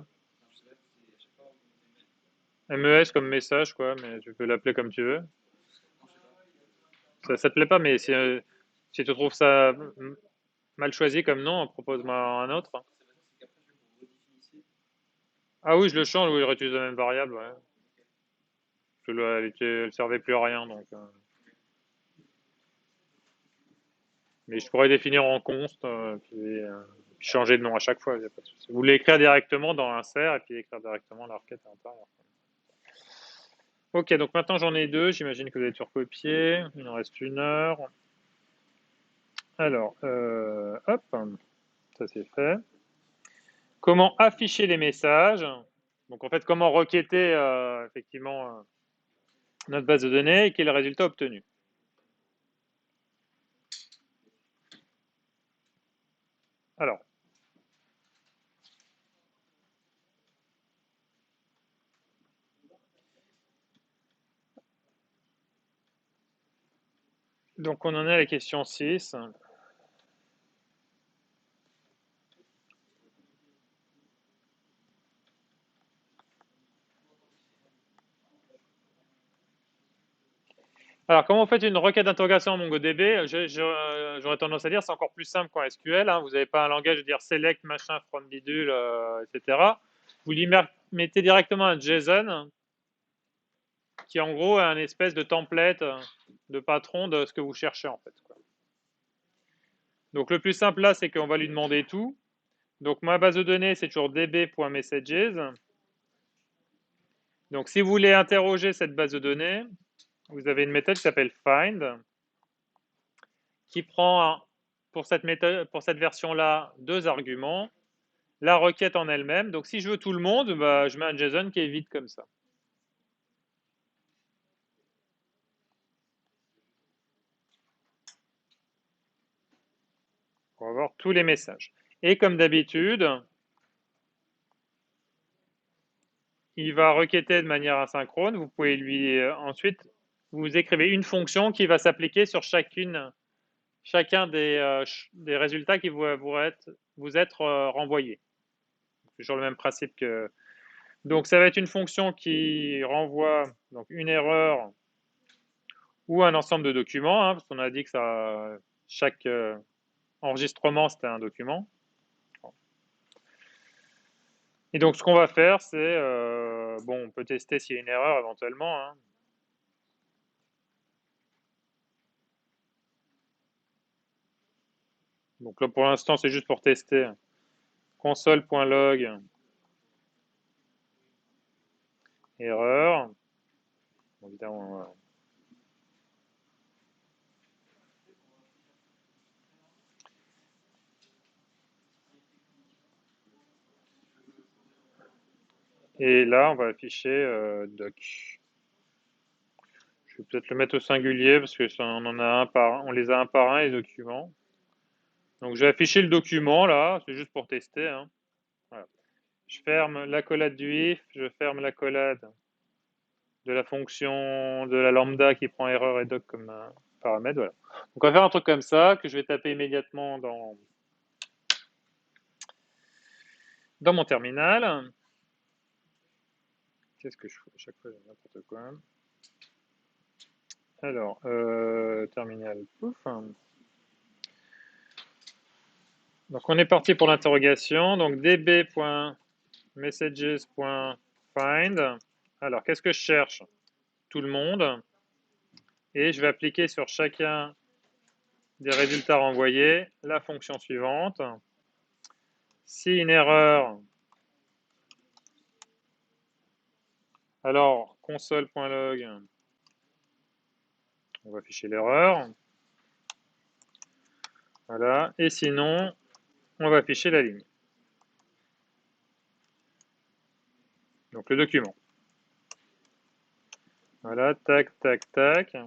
MES comme message, quoi, mais tu peux l'appeler comme tu veux. Ça te plaît pas, mais si tu trouves ça mal choisi comme nom, propose-moi un autre. Ah oui, je le change, oui, je réutilise la même variable, ouais. Parce que là, elle servait plus à rien, donc. Mais je pourrais définir en const, puis changer de nom à chaque fois, y a pas de souci. Vous voulez écrire directement dans insert et puis écrire directement la requête à l'intérieur. Ok, donc maintenant j'en ai deux, j'imagine que vous avez tout recopié. Il en reste 1 heure. Alors, hop, ça c'est fait. Comment afficher les messages? Donc en fait, comment requêter effectivement notre base de données et quel est le résultat obtenu. Alors, donc on en est à la question 6. Alors, comment vous faites une requête d'interrogation en MongoDB? J'aurais tendance à dire c'est encore plus simple qu'en SQL. Vous n'avez pas un langage de dire select, machin, from bidule, etc. Vous lui mettez directement un JSON qui, en gros, est un espèce de template de patron de ce que vous cherchez, en fait. Donc, le plus simple là, c'est qu'on va lui demander tout. Donc, ma base de données, c'est toujours db.messages. Donc, si vous voulez interroger cette base de données, vous avez une méthode qui s'appelle find, qui prend pour cette méthode, pour cette version-là, 2 arguments. La requête en elle-même. Donc, si je veux tout le monde, je mets un JSON qui est vide comme ça. Pour avoir tous les messages. Et comme d'habitude, il va requêter de manière asynchrone. Vous pouvez lui ensuite, vous écrivez une fonction qui va s'appliquer sur chacun des résultats qui vous être renvoyés. C'est toujours le même principe que. Donc, ça va être une fonction qui renvoie donc, une erreur ou un ensemble de documents, parce qu'on a dit que chaque enregistrement, c'était un document. Et donc, ce qu'on va faire, c'est, on peut tester s'il y a une erreur éventuellement. Donc là, pour l'instant, c'est juste pour tester. Console.log erreur. évidemment. Et là, on va afficher doc. Je vais peut-être le mettre au singulier parce que on en a un par, on les a un par un les documents. Donc je vais afficher le document là, c'est juste pour tester, hein. Voilà. Je ferme l'accolade du if, je ferme l'accolade de la fonction de la lambda qui prend erreur et doc comme paramètre. Voilà. Donc on va faire un truc comme ça que je vais taper immédiatement dans mon terminal. Qu'est-ce que je fais à chaque fois? N'importe quoi. Alors, terminal, pouf. Donc on est parti pour l'interrogation. Donc db.messages.find. Alors, qu'est-ce que je cherche? Tout le monde. Et je vais appliquer sur chacun des résultats renvoyés la fonction suivante. Si une erreur, alors console.log, on va afficher l'erreur. Voilà. Et sinon, on va afficher la ligne. Donc le document. Voilà, tac, tac, tac.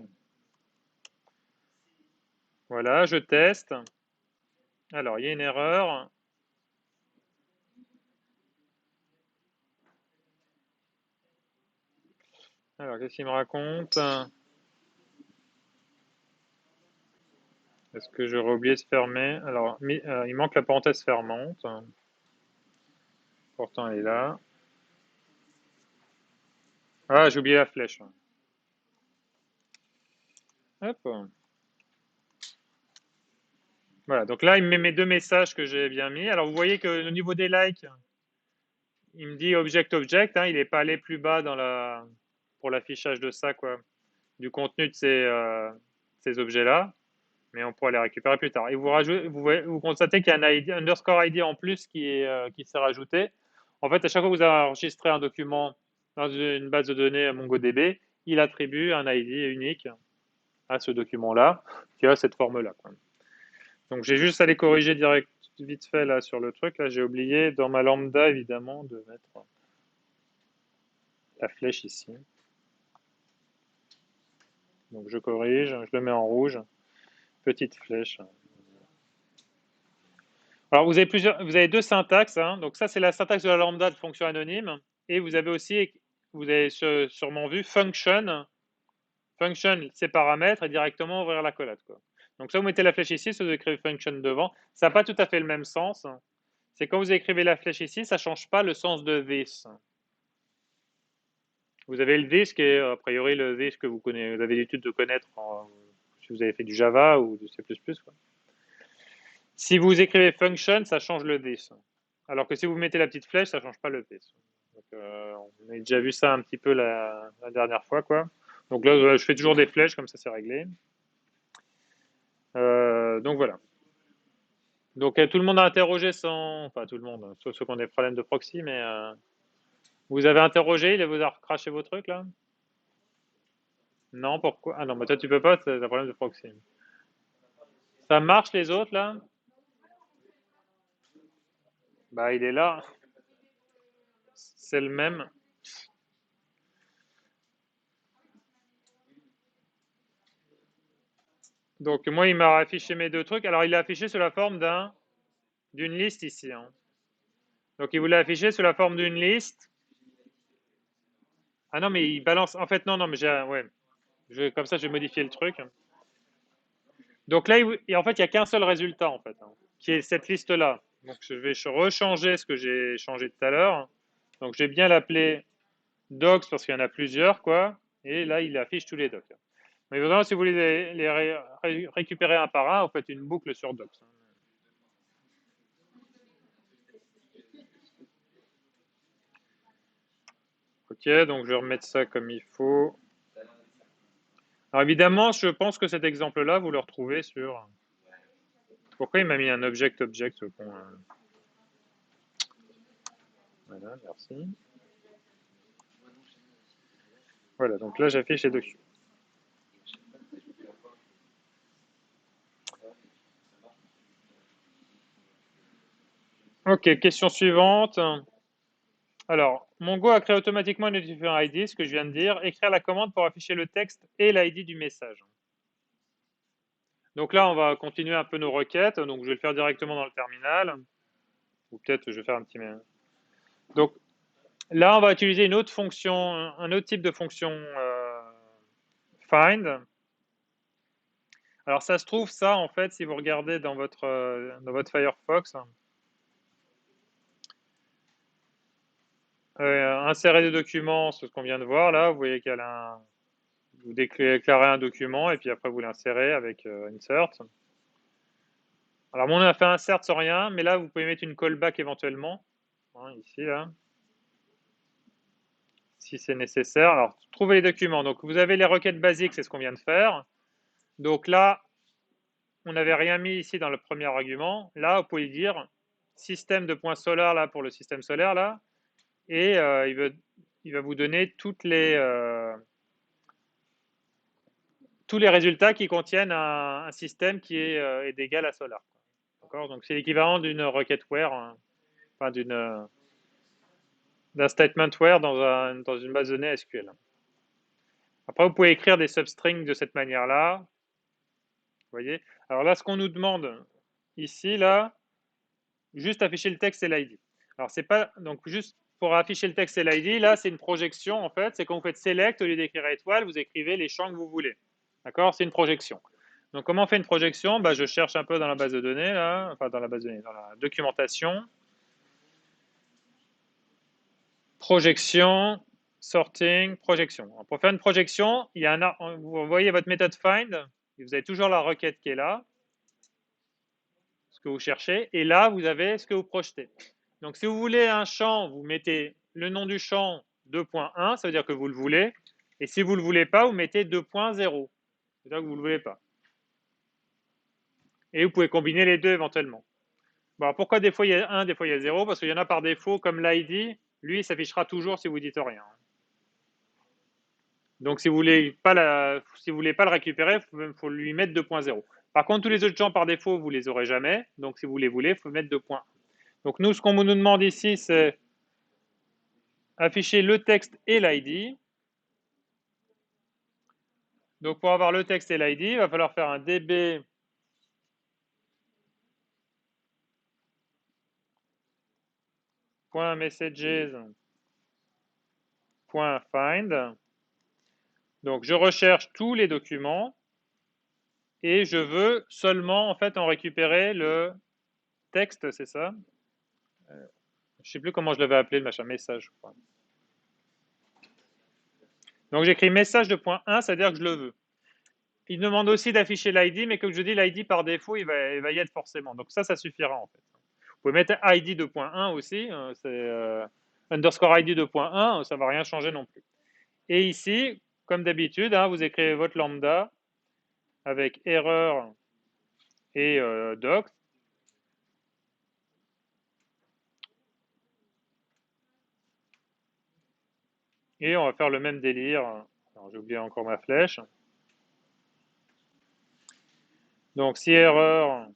Voilà, je teste. Alors, il y a une erreur. Alors, qu'est-ce qu'il me raconte? Est-ce que j'aurais oublié de fermer? Alors, il manque la parenthèse fermante. Pourtant, elle est là. Ah, j'ai oublié la flèche. Hop. Voilà, donc là, il me met mes deux messages que j'ai bien mis. Alors, vous voyez que au niveau des likes, il me dit object, object. Hein, il n'est pas allé plus bas pour l'affichage de ça, quoi, du contenu de ces objets-là. Mais on pourra les récupérer plus tard. Et vous constatez qu'il y a un ID, underscore ID en plus qui s'est rajouté. En fait, à chaque fois que vous enregistrez un document dans une base de données MongoDB, il attribue un ID unique à ce document-là, qui a cette forme-là. Donc j'ai juste à les corriger vite fait là sur le truc. Là, j'ai oublié dans ma lambda évidemment de mettre la flèche ici. Donc je corrige, je le mets en rouge, petite flèche. Alors vous avez deux syntaxes, hein. Donc ça c'est la syntaxe de la lambda de fonction anonyme, et vous avez aussi, vous avez sûrement vu function. Function, c'est paramètres et directement ouvrir l'accolade, quoi. Donc ça vous mettez la flèche ici, ça vous écrivez function devant. Ça n'a pas tout à fait le même sens. C'est quand vous écrivez la flèche ici, ça ne change pas le sens de this. Vous avez le this qui est a priori le this que vous avez l'habitude de connaître si vous avez fait du Java ou du C++, quoi. Si vous écrivez function, ça change le this. Alors que si vous mettez la petite flèche, ça ne change pas le this. Donc, on a déjà vu ça un petit peu la dernière fois, quoi. Donc là, je fais toujours des flèches, comme ça c'est réglé. Donc voilà. Donc tout le monde a interrogé sans... Enfin tout le monde, sauf ceux qui ont des problèmes de proxy, mais vous avez interrogé, il vous a recraché vos trucs là? Non, pourquoi? Ah non, mais toi tu peux pas, c'est un problème de proxy. Ça marche les autres là? Bah il est là. C'est le même. Donc moi il m'a affiché mes deux trucs. Alors il l'a affiché sous la forme d'une liste ici, hein. Donc il voulait afficher sous la forme d'une liste. Ah non mais il balance. En fait non mais ouais. Comme ça je vais modifier le truc. Donc là en fait il n'y a qu'un seul résultat en fait, hein, qui est cette liste là. Donc je vais rechanger ce que j'ai changé tout à l'heure. Donc je vais bien l'appeler docs parce qu'il y en a plusieurs, quoi. Et là il affiche tous les docs. Mais évidemment si vous voulez récupérer un par un, vous faites une boucle sur docs. Ok, donc je vais remettre ça comme il faut. Alors évidemment, je pense que cet exemple-là, vous le retrouvez sur... Pourquoi il m'a mis un object au point? Voilà, merci. Voilà, donc là j'affiche les documents. Ok, question suivante. Alors, Mongo a créé automatiquement une notification ID, ce que je viens de dire. Écrire la commande pour afficher le texte et l'ID du message. Donc là, on va continuer un peu nos requêtes. Donc, je vais le faire directement dans le terminal. Ou peut-être je vais faire un petit... Donc, là, on va utiliser une autre fonction, un autre type de fonction find. Alors, ça se trouve, ça, en fait, si vous regardez dans votre Firefox, insérer des documents, c'est ce qu'on vient de voir là. Vous voyez qu'elle a vous déclarez un document et puis après vous l'insérez avec insert. Alors, moi, on a fait insert sans rien, mais là, vous pouvez mettre une callback éventuellement. Hein, ici, là. Si c'est nécessaire. Alors, trouvez les documents. Donc, vous avez les requêtes basiques, c'est ce qu'on vient de faire. Donc là, on n'avait rien mis ici dans le premier argument. Là, vous pouvez dire système de points solaire là pour le système solaire là, et il va vous donner tous les résultats qui contiennent un système qui est d'égal à solar. D'accord. Donc c'est l'équivalent d'une requête where, enfin d'un statement where dans une base de données SQL. Après, vous pouvez écrire des substrings de cette manière-là. Vous voyez. Alors là, ce qu'on nous demande ici, là, juste afficher le texte et l'ID. Alors, c'est pas, donc juste pour afficher le texte et l'ID, là, c'est une projection, en fait. C'est quand vous faites select, au lieu d'écrire étoile, vous écrivez les champs que vous voulez. D'accord. C'est une projection. Donc, comment on fait une projection? Bah, je cherche un peu dans la base de données, là, enfin, dans la base de données, dans la documentation. Projection, sorting, projection. Alors, pour faire une projection, il y a vous voyez votre méthode find, et vous avez toujours la requête qui est là, ce que vous cherchez, et là, vous avez ce que vous projetez. Donc, si vous voulez un champ, vous mettez le nom du champ 2.1, ça veut dire que vous le voulez, et si vous ne le voulez pas, vous mettez 2.0, c'est-à-dire que vous ne le voulez pas. Et vous pouvez combiner les deux éventuellement. Bon, pourquoi des fois il y a 1, des fois il y a 0? Parce qu'il y en a par défaut, comme l'ID, lui, il s'affichera toujours si vous dites rien. Donc, si vous voulez pas le récupérer, il faut lui mettre 2.0. Par contre, tous les autres champs par défaut, vous les aurez jamais. Donc, si vous les voulez, il faut mettre 2.1. Donc, nous, ce qu'on nous demande ici, c'est afficher le texte et l'ID. Donc, pour avoir le texte et l'ID, il va falloir faire un db .messages.find. Donc, je recherche tous les documents et je veux seulement en fait en récupérer le texte, c'est ça? Je ne sais plus comment je l'avais appelé le machin message, je crois. Donc j'écris message de point 1, c'est-à-dire que je le veux. Il demande aussi d'afficher l'ID, mais comme je dis, l'ID par défaut, il va y être forcément. Donc ça suffira en fait. Vous pouvez mettre ID 2.1 aussi, c'est underscore ID 2.1, ça ne va rien changer non plus. Et ici, comme d'habitude, hein, vous écrivez votre lambda avec erreur et doc. Et on va faire le même délire. J'ai oublié encore ma flèche. Donc si erreur,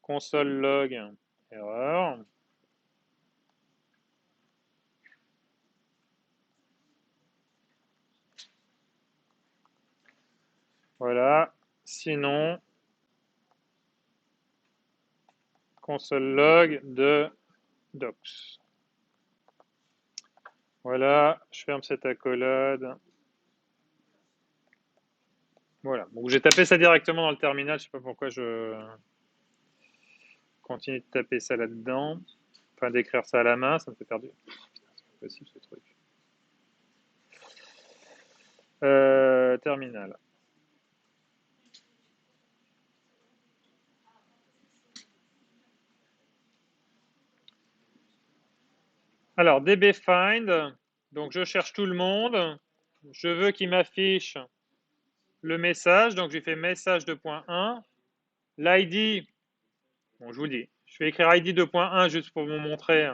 console log, erreur. Voilà. Sinon, console log de docs. Voilà, je ferme cette accolade. Voilà, donc j'ai tapé ça directement dans le terminal, je sais pas pourquoi je continue de taper ça là-dedans. Enfin, d'écrire ça à la main, ça me fait perdre. Putain, c'est pas possible ce truc. Terminal. Alors, dbfind, donc je cherche tout le monde. Je veux qu'il m'affiche le message, donc je lui fais message 2.1. L'ID, bon, je vous le dis, je vais écrire ID 2.1 juste pour vous montrer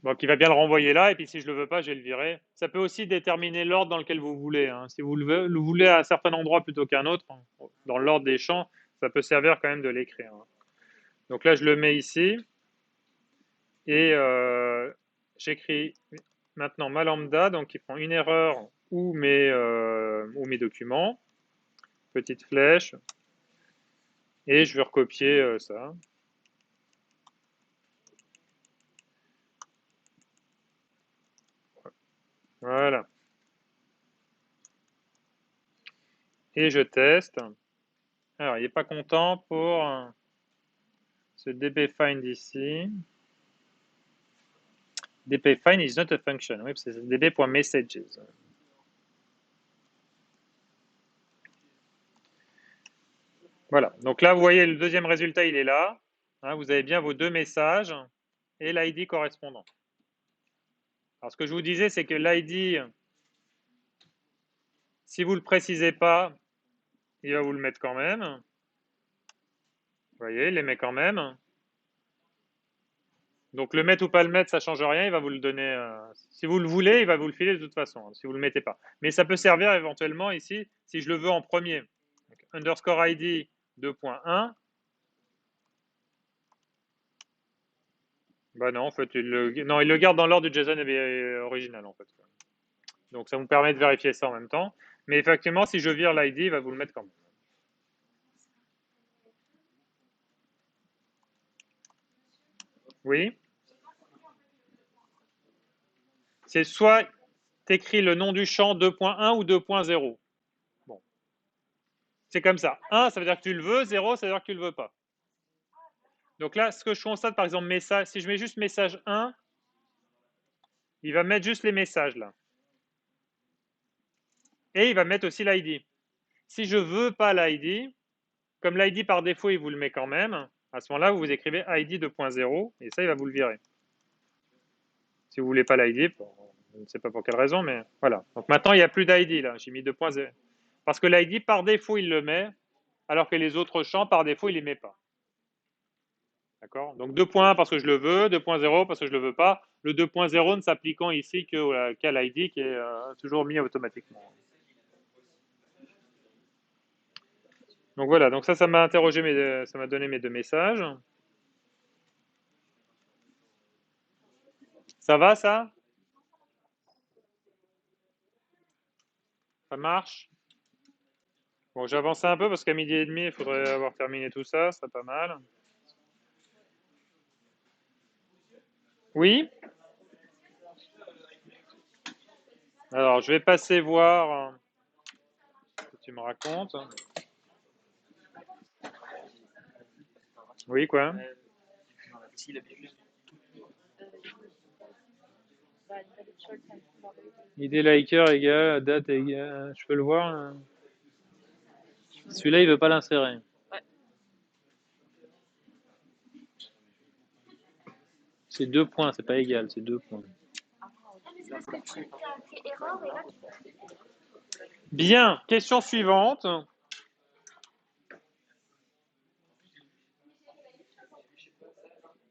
Donc, il va bien le renvoyer là, et puis si je le veux pas, je vais le virer. Ça peut aussi déterminer l'ordre dans lequel vous voulez, hein. Si vous le voulez à un certain endroit plutôt qu'un autre, hein, dans l'ordre des champs, ça peut servir quand même de l'écrire, hein. Donc là, je le mets ici, et j'écris maintenant ma lambda, donc il prend une erreur ou mes documents, petite flèche, et je vais recopier ça. Voilà. Et je teste. Alors, il n'est pas content pour ce dbfind ici. dbfind is not a function. Oui, c'est db.messages. Voilà. Donc là, vous voyez, le deuxième résultat, il est là. Hein, vous avez bien vos deux messages et l'ID correspondant. Alors, ce que je vous disais, c'est que l'ID, si vous ne le précisez pas, il va vous le mettre quand même. Vous voyez, il les met quand même. Donc le mettre ou pas le mettre, ça ne change rien, il va vous le donner. Si vous le voulez, il va vous le filer de toute façon, hein, si vous ne le mettez pas. Mais ça peut servir éventuellement ici, si je le veux en premier. Donc, underscore ID 2.1. Bah non, en fait, il le garde dans l'ordre du JSON original, en fait. Donc ça vous permet de vérifier ça en même temps. Mais effectivement, si je vire l'ID, il va vous le mettre quand même. Oui. C'est soit tu écris le nom du champ 2.1 ou 2.0. Bon. C'est comme ça. 1, ça veut dire que tu le veux. 0, ça veut dire que tu ne le veux pas. Donc là, ce que je constate, par exemple, message, si je mets juste message 1, il va mettre juste les messages là. Et il va mettre aussi l'ID. Si je ne veux pas l'ID, comme l'ID par défaut, il vous le met quand même, à ce moment-là, vous écrivez ID 2.0 et ça, il va vous le virer. Si vous ne voulez pas l'ID, je ne sais pas pour quelle raison, mais voilà. Donc maintenant, il n'y a plus d'ID là. J'ai mis 2.0. Parce que l'ID, par défaut, il le met, alors que les autres champs, par défaut, il ne les met pas. D'accord? Donc 2.1 parce que je le veux, 2.0 parce que je ne le veux pas. Le 2.0 ne s'appliquant ici qu'à l'ID qui est toujours mis automatiquement. Donc voilà, donc ça m'a interrogé, ça m'a donné mes deux messages. Ça va ça? Ça marche? Bon, j'ai avancé un peu parce qu'à 12h30, il faudrait avoir terminé tout ça, c'est pas mal. Oui? Alors, je vais passer voir ce que tu me racontes. Oui, quoi? ID liker égale, date égale. Je peux le voir, hein? Celui-là, il veut pas l'insérer. C'est 2 points, c'est pas égal, c'est 2 points. Bien, question suivante.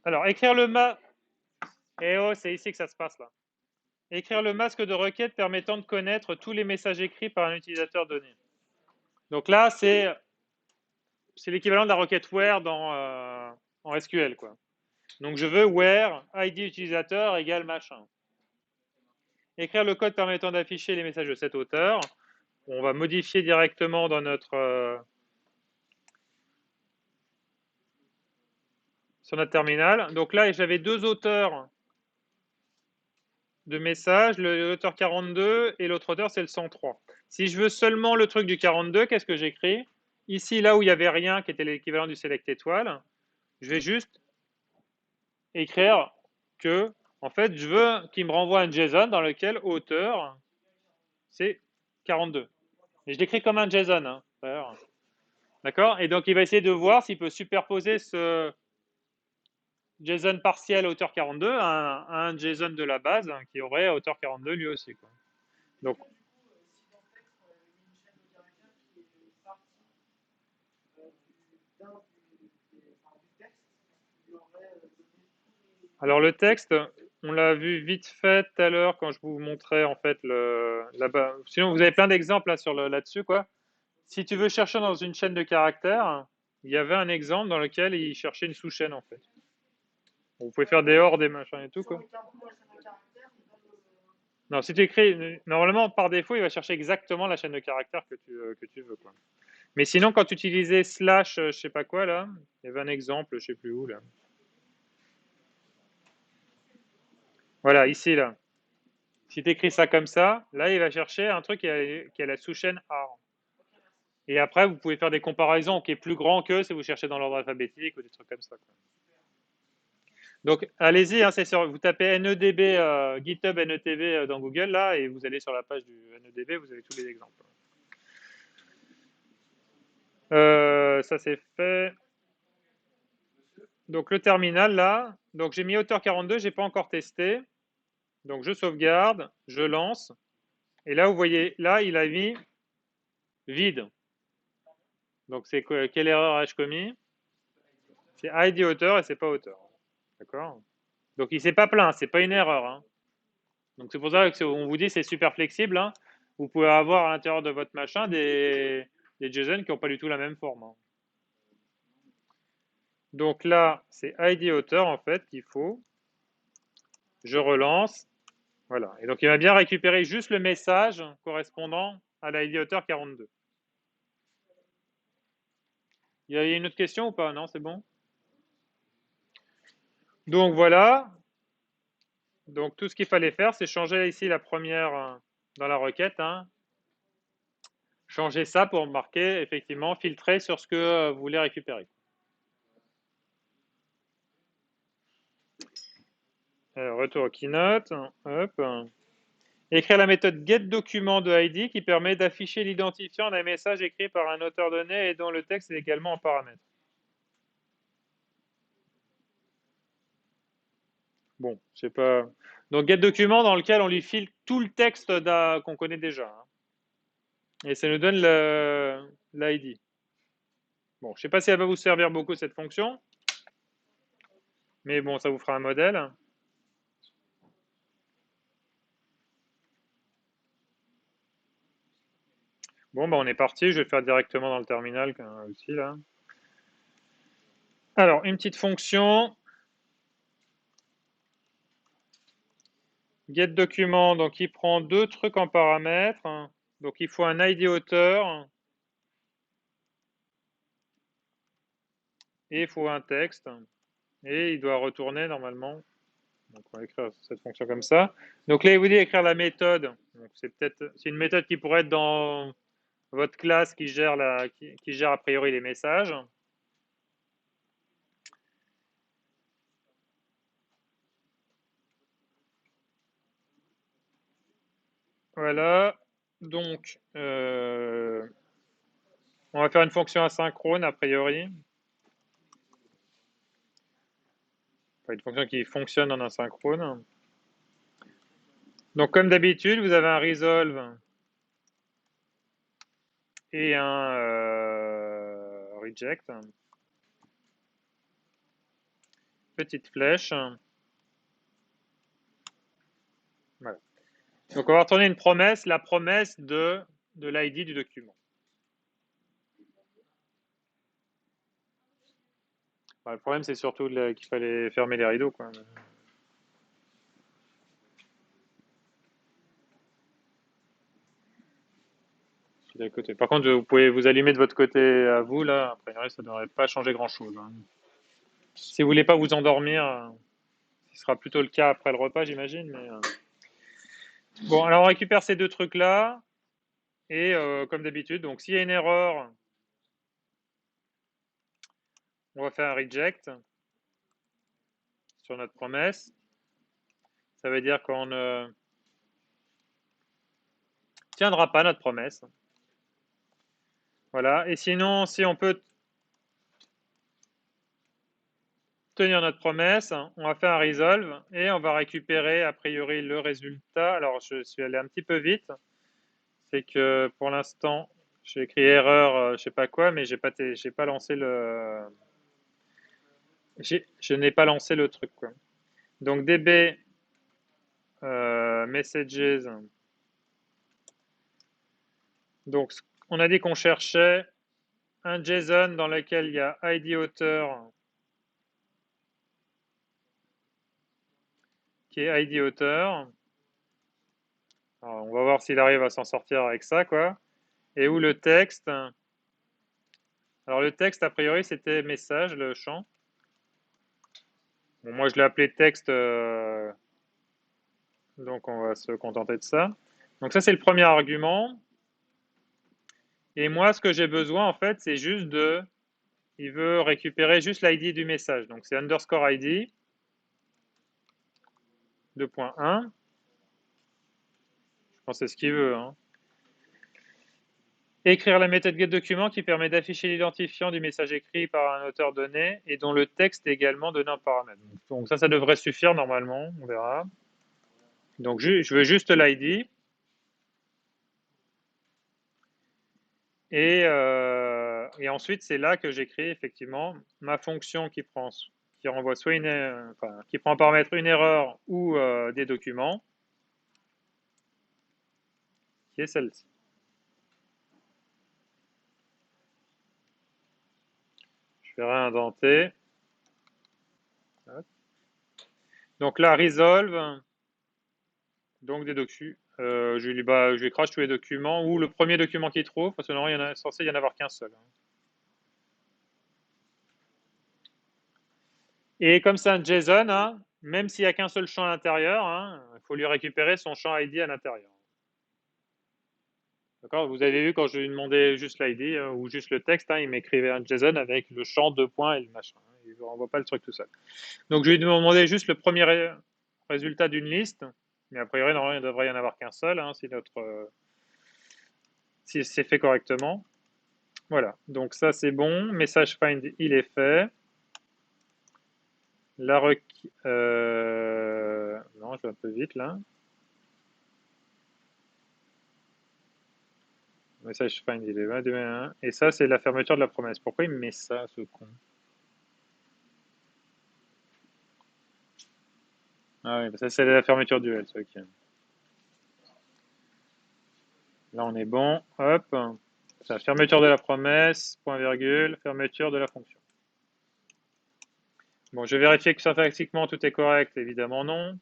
Alors, écrire le masque. Eh oh, c'est ici que ça se passe là. Écrire le masque de requête permettant de connaître tous les messages écrits par un utilisateur donné. Donc là, c'est l'équivalent de la requête where en SQL, quoi. Donc je veux where ID utilisateur égale machin. Écrire le code permettant d'afficher les messages de cet auteur. On va modifier directement dans sur notre terminal. Donc là, j'avais deux auteurs de messages, l'auteur 42 et l'autre auteur, c'est le 103. Si je veux seulement le truc du 42, qu'est-ce que j'écris? Ici, là où il n'y avait rien, qui était l'équivalent du select étoile, je vais juste écrire que, en fait, je veux qu'il me renvoie un JSON dans lequel auteur, c'est 42. Et je l'écris comme un JSON, hein, d'accord? Et donc, il va essayer de voir s'il peut superposer ce JSON partiel à hauteur 42 à un JSON de la base qui aurait à hauteur 42 lui aussi, quoi. Donc, alors le texte, on l'a vu vite fait tout à l'heure quand je vous montrais en fait là-bas. Sinon, vous avez plein d'exemples là, là-dessus, quoi. Si tu veux chercher dans une chaîne de caractères, il y avait un exemple dans lequel il cherchait une sous-chaîne en fait. Vous pouvez faire des hors, des machins et tout, quoi. Non, si tu écris, normalement, par défaut, il va chercher exactement la chaîne de caractères que tu veux, quoi. Mais sinon, quand tu utilisais slash, je sais pas quoi, là, il y avait un exemple, je sais plus où, là. Voilà, ici, là. Si tu écris ça comme ça, là, il va chercher un truc qui a la sous-chaîne A. Et après, vous pouvez faire des comparaisons qui est plus grand que si vous cherchez dans l'ordre alphabétique ou des trucs comme ça, quoi. Donc, allez-y, hein, vous tapez NEDB, GitHub NETB dans Google, là, et vous allez sur la page du NEDB, vous avez tous les exemples. Ça, c'est fait. Donc, le terminal, là. Donc, j'ai mis auteur 42, j'ai pas encore testé. Donc, je sauvegarde, je lance. Et là, vous voyez, là, il a mis vide. Donc, c'est quelle erreur ai-je commis? C'est ID auteur et c'est pas auteur. D'accord? Donc, il s'est pas plaint, c'est pas une erreur, hein. Donc, c'est pour ça qu'on vous dit c'est super flexible, hein. Vous pouvez avoir à l'intérieur de votre machin des JSON qui n'ont pas du tout la même forme, hein. Donc là, c'est ID auteur en fait qu'il faut. Je relance. Voilà. Et donc, il va bien récupérer juste le message correspondant à l'ID auteur 42. Il y a une autre question ou pas? Non, c'est bon? Donc voilà. Donc tout ce qu'il fallait faire, c'est changer ici la première dans la requête, hein. Changer ça pour marquer, effectivement, filtrer sur ce que vous voulez récupérer. Alors, retour au keynote. Hop. Écrire la méthode getDocument de ID qui permet d'afficher l'identifiant d'un message écrit par un auteur donné et dont le texte est également en paramètre. Bon, je sais pas. Donc getDocument dans lequel on lui file tout le texte qu'on connaît déjà, hein. Et ça nous donne l'ID. Bon, je ne sais pas si elle va vous servir beaucoup cette fonction, mais bon, ça vous fera un modèle. Bon, bah on est parti, je vais le faire directement dans le terminal aussi là. Alors, une petite fonction. GetDocument, donc il prend deux trucs en paramètres. Donc il faut un ID auteur et il faut un texte. Et il doit retourner normalement. Donc on va écrire cette fonction comme ça. Donc là, il vous dit écrire la méthode. C'est une méthode qui pourrait être dans votre classe qui gère a priori les messages. Voilà. Donc on va faire une fonction asynchrone a priori. Enfin, une fonction qui fonctionne en asynchrone. Donc comme d'habitude, vous avez un resolve et un reject. Petite flèche. Voilà. Donc on va retourner une promesse, la promesse de l'ID du document. Bah, le problème c'est surtout qu'il fallait fermer les rideaux, quoi. Côté. Par contre, vous pouvez vous allumer de votre côté à vous, là. A priori, ça ne devrait pas changer grand-chose, hein. Si vous voulez pas vous endormir, ce sera plutôt le cas après le repas, j'imagine. Mais bon, alors on récupère ces deux trucs-là. Et comme d'habitude, donc s'il y a une erreur, on va faire un reject sur notre promesse. Ça veut dire qu'on ne tiendra pas notre promesse. Voilà. Et sinon, si on peut tenir notre promesse, on va faire un resolve et on va récupérer a priori le résultat. Alors, je suis allé un petit peu vite. C'est que pour l'instant, j'ai écrit erreur, je sais pas quoi, mais j'ai pas lancé je n'ai pas lancé le truc, quoi. Donc db messages. Donc, on a dit qu'on cherchait un JSON dans lequel il y a ID auteur qui est ID auteur. Alors, on va voir s'il arrive à s'en sortir avec ça, quoi. Et où le texte. Alors, le texte, a priori, c'était message, le champ. Bon, moi, je l'ai appelé texte, donc on va se contenter de ça. Donc, ça, c'est le premier argument. Et moi, ce que j'ai besoin, en fait, c'est juste de... Il veut récupérer juste l'ID du message. Donc, c'est underscore ID 2.1. Je pense que c'est ce qu'il veut. Hein. Écrire la méthode getDocument qui permet d'afficher l'identifiant du message écrit par un auteur donné et dont le texte est également donné en paramètre. Donc, ça devrait suffire normalement. On verra. Donc, je veux juste l'ID. Et ensuite, c'est là que j'écris effectivement ma fonction qui renvoie soit qui prend en paramètre une erreur ou des documents, qui est celle-ci. Je vais réindenter. Donc là, resolve, donc des documents. Je lui crache tous les documents ou le premier document qu'il trouve, parce que normalement, il y en a censé y en avoir qu'un seul. Et comme c'est un JSON, hein, même s'il n'y a qu'un seul champ à l'intérieur, hein, il faut lui récupérer son champ ID à l'intérieur. D'accord. Vous avez vu quand je lui demandais juste l'ID ou juste le texte, hein, il m'écrivait un JSON avec le champ, deux points et le machin. Il ne renvoie pas le truc tout seul. Donc je lui ai demandé juste le premier résultat d'une liste, mais a priori, normalement, il ne devrait y en avoir qu'un seul hein, si c'est fait correctement. Voilà, donc ça c'est bon. Message find, il est fait. La non, je vais un peu vite là. Message find, il est là. Et ça, c'est la fermeture de la promesse. Pourquoi il me met ça, ce con? Ah oui, ça c'est la fermeture du else, ok. Là on est bon, hop. C'est la fermeture de la promesse, point virgule, fermeture de la fonction. Bon, je vais vérifier que syntactiquement tout est correct, évidemment non.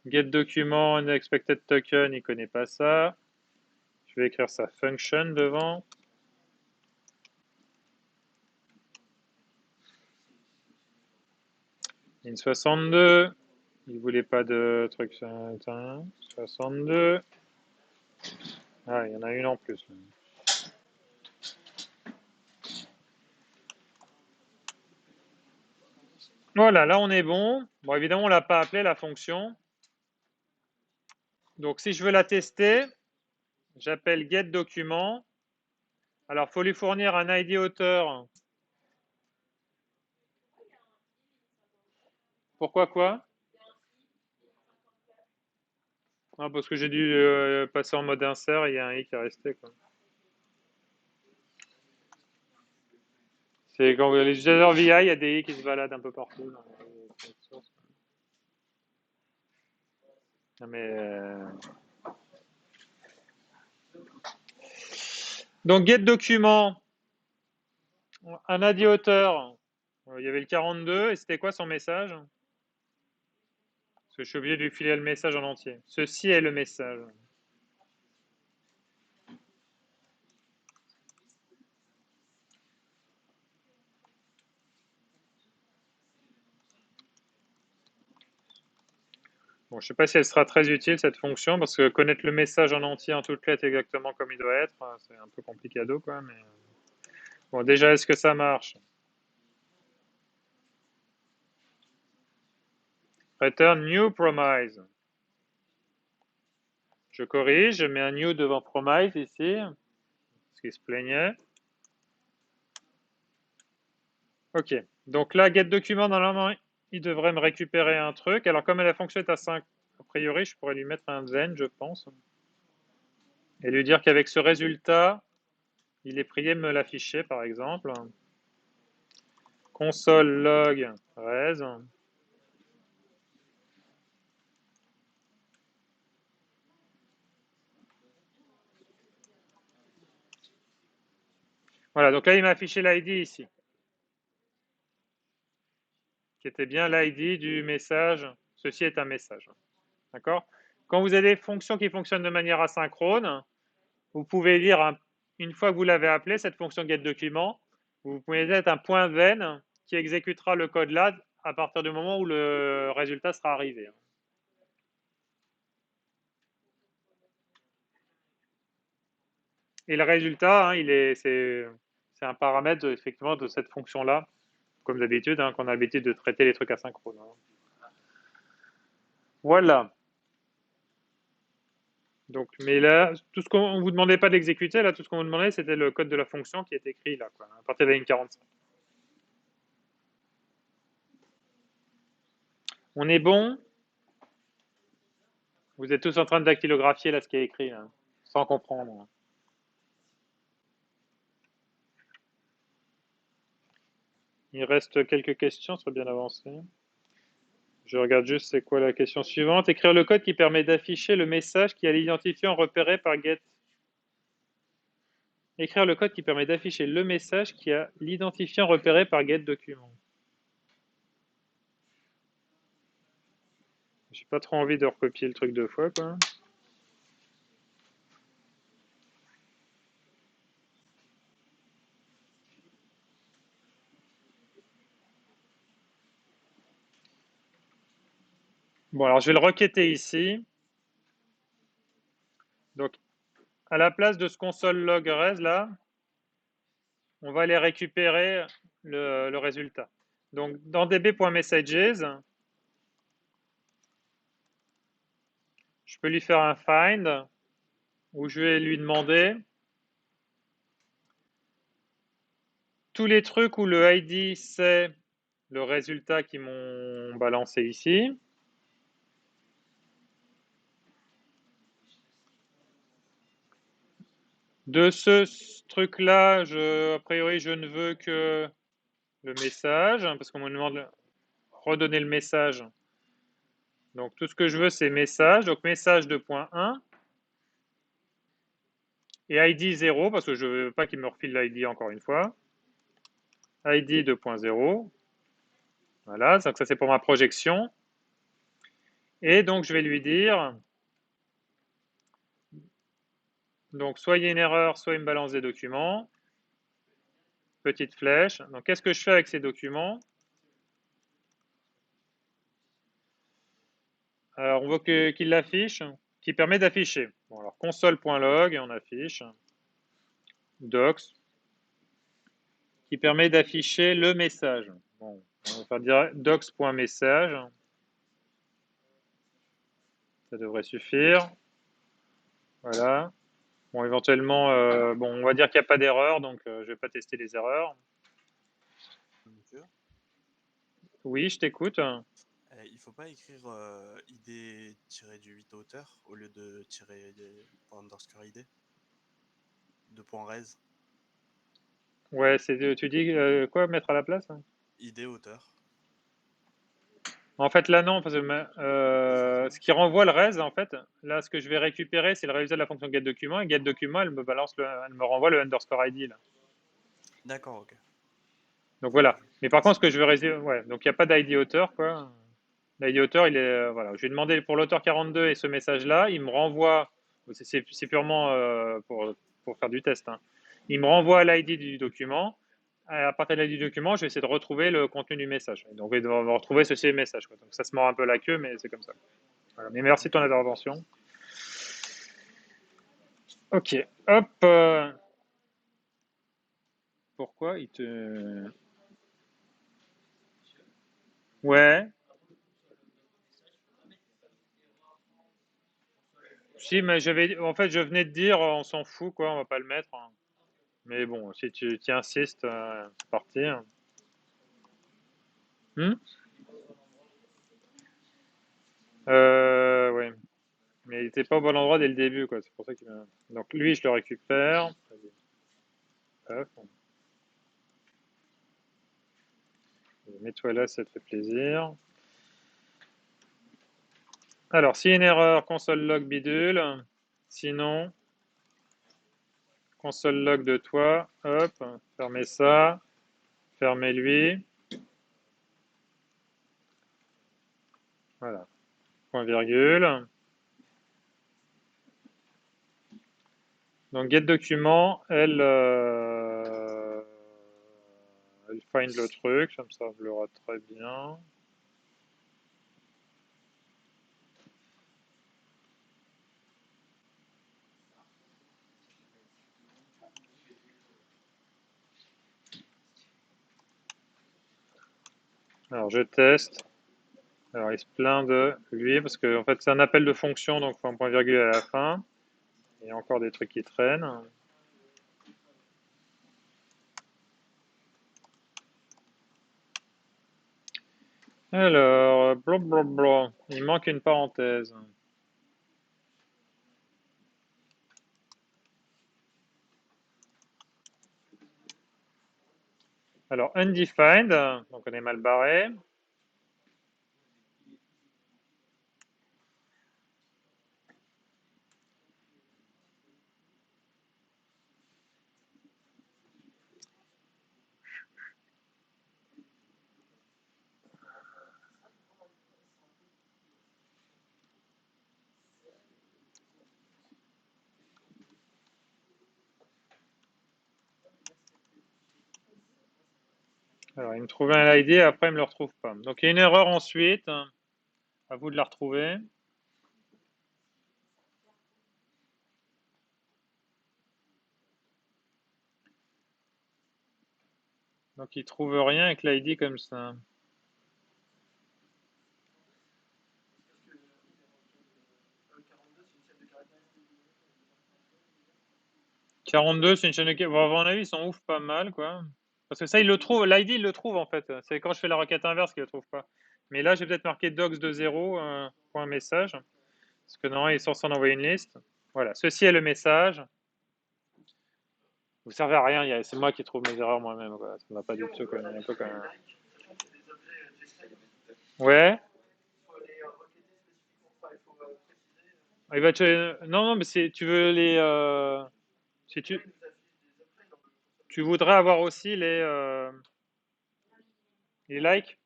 Get document, unexpected token, il connaît pas ça. Je vais écrire sa function devant. In 62, il voulait pas de truc 62. Ah, il y en a une en plus. Là. Voilà, là on est bon. Bon, évidemment, on l'a pas appelé la fonction. Donc, si je veux la tester, j'appelle getDocument. Alors, il faut lui fournir un ID auteur. Pourquoi quoi? Ah, parce que j'ai dû passer en mode insert et il y a un i qui est resté. C'est quand les utilisateurs VI, il y a des i qui se baladent un peu partout. Non, mais donc getDocument, un ID auteur. Il y avait le 42 et c'était quoi son message? Parce que je suis obligé de lui filer le message en entier. Ceci est le message. Bon, je ne sais pas si elle sera très utile cette fonction parce que connaître le message en entier en toutes lettres exactement comme il doit être, c'est un peu complicado quoi. Mais bon, déjà, est-ce que ça marche? Return new promise. Je corrige, je mets un new devant promise ici, parce qu'il se plaignait. Ok, donc là, getDocument, normalement, il devrait me récupérer un truc. Alors, comme la fonction est à 5, a priori, je pourrais lui mettre un zen, je pense, et lui dire qu'avec ce résultat, il est prié de me l'afficher, par exemple. Console log res. Voilà, donc là, il m'a affiché l'ID ici, qui était bien l'ID du message. Ceci est un message. D'accord? Quand vous avez des fonctions qui fonctionnent de manière asynchrone, vous pouvez lire, une fois que vous l'avez appelé, cette fonction getDocument, vous pouvez mettre un point ven qui exécutera le code là à partir du moment où le résultat sera arrivé. Et le résultat, c'est un paramètre effectivement de cette fonction-là, comme d'habitude, qu'on a l'habitude de traiter les trucs asynchrones. Voilà. Donc, mais là, tout ce qu'on vous demandait pas d'exécuter, là, tout ce qu'on vous demandait, c'était le code de la fonction qui est écrit là, quoi, à partir de la ligne 45. On est bon? Vous êtes tous en train de dactylographier là ce qui est écrit, là, sans comprendre. Il reste quelques questions, ça serait bien avancé. Je regarde juste c'est quoi la question suivante. Écrire le code qui permet d'afficher le message qui a l'identifiant repéré par get. Écrire le code qui permet d'afficher le message qui a l'identifiant repéré par getDocument. J'ai pas trop envie de recopier le truc deux fois, quoi. Bon, alors je vais le requêter ici. Donc, à la place de ce console log res là, on va aller récupérer le résultat. Donc, dans db.messages, je peux lui faire un find où je vais lui demander tous les trucs où le ID c'est le résultat qu'ils m'ont balancé ici. De ce truc-là, a priori, je ne veux que le message, parce qu'on me demande de redonner le message. Donc tout ce que je veux, c'est message. Donc message 2.1 et ID 0, parce que je ne veux pas qu'il me refile l'ID encore une fois. ID 2.0. Voilà, donc ça c'est pour ma projection. Et donc je vais lui dire, donc soit il y a une erreur, soit il me balance des documents. Petite flèche. Donc qu'est-ce que je fais avec ces documents? Alors on veut qu'il l'affiche, qui permet d'afficher. Bon, alors console.log, et on affiche. Docs, qui permet d'afficher le message. Bon, on va faire dire docs.message. Ça devrait suffire. Voilà. Bon, éventuellement, bon, on va dire qu'il n'y a pas d'erreur, donc je ne vais pas tester les erreurs. Oui, je t'écoute. Il faut pas écrire id-du-8 hauteur au lieu de tirer underscore id de point res. Ouais, tu dis quoi mettre à la place? Id hauteur. En fait, là, non, parce que ce qui renvoie le res, en fait, là, ce que je vais récupérer, c'est le résultat de la fonction getDocument, et getDocument, elle me renvoie le underscore ID, là. D'accord, ok. Donc voilà. Mais par contre, ce que je veux résumer, ouais, donc il n'y a pas d'ID auteur, quoi. L'ID auteur, il est, voilà. Je vais demander pour l'auteur 42 et ce message-là, il me renvoie, c'est purement pour faire du test, hein. Il me renvoie l'ID du document. À partir de l'ID du document, je vais essayer de retrouver le contenu du message. Et donc, je vais retrouver ceci message, quoi. Donc, ça se mord un peu la queue, mais c'est comme ça. Voilà. Mais merci de ton intervention. Ok, hop. Pourquoi il te... Ouais. Si, mais en fait, je venais de dire, on s'en fout, quoi, on va pas le mettre, hein. Mais bon, si tu y insistes, c'est parti. Hmm. Ouais. Mais il était pas au bon endroit dès le début, quoi. C'est pour ça qu'il m'a... Donc lui, je le récupère. Hop. Mets-toi là, ça te fait plaisir. Alors, s'il y a une erreur, console log bidule. Sinon, console log de toi, hop, fermez ça, fermez-lui. Voilà, point virgule. Donc get document, elle find le truc, ça me semblera très bien. Alors je teste. Alors il se plaint de lui parce que en fait c'est un appel de fonction donc il faut un point virgule à la fin. Il y a encore des trucs qui traînent. Alors, blablabla, il manque une parenthèse. Alors, undefined, donc on est mal barré. Alors, il me trouvait un ID, après il me le retrouve pas. Donc, il y a une erreur ensuite. À vous de la retrouver. Donc, il trouve rien avec l'ID comme ça. 42, c'est une chaîne de caractères. Bon, à mon avis, ils sont ouf pas mal, quoi. Parce que ça, il le trouve, l'ID, il le trouve en fait. C'est quand je fais la requête inverse qu'il le trouve pas. Mais là, j'ai peut-être marqué docs de 0, point message. Parce que non, il est censé en envoyer une liste. Voilà, ceci est le message. Vous servez à rien, c'est moi qui trouve mes erreurs moi-même, quoi. Ça ne va pas du tout, quoi. Un peu comme... Ouais. Il va te... Non, non, mais tu veux les... si tu voudrais avoir aussi les likes.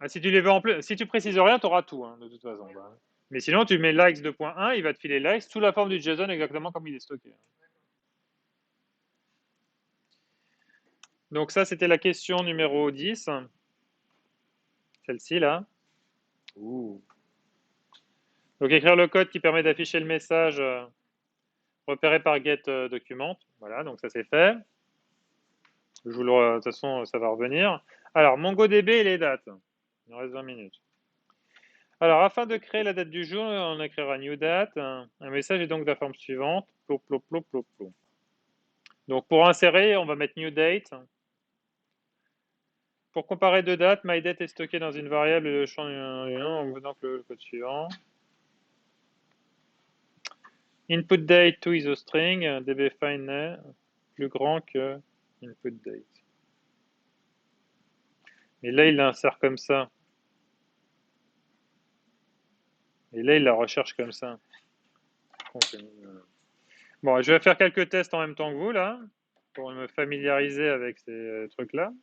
Ah, si tu les veux en plus, si tu précises rien, tu auras tout, hein, de toute façon. Bah. Mais sinon, tu mets likes 2.1, il va te filer likes sous la forme du JSON exactement comme il est stocké. Donc ça, c'était la question numéro 10. Celle-ci, là. Ouh. Donc écrire le code qui permet d'afficher le message repéré par getDocument. Voilà, donc ça c'est fait. De toute façon, ça va revenir. Alors, MongoDB et les dates. Il nous reste 20 minutes. Alors, afin de créer la date du jour, on écrira new date. Un message est donc de la forme suivante. Plop, plop, plop, plop, plop. Donc, pour insérer, on va mettre new date. Pour comparer deux dates, myDate est stocké dans une variable et le champ en donc le code suivant. Input date to isostring, dbFind plus grand que input date. Et là, il l'insère comme ça. Et là, il la recherche comme ça. Bon, je vais faire quelques tests en même temps que vous, là, pour me familiariser avec ces trucs-là.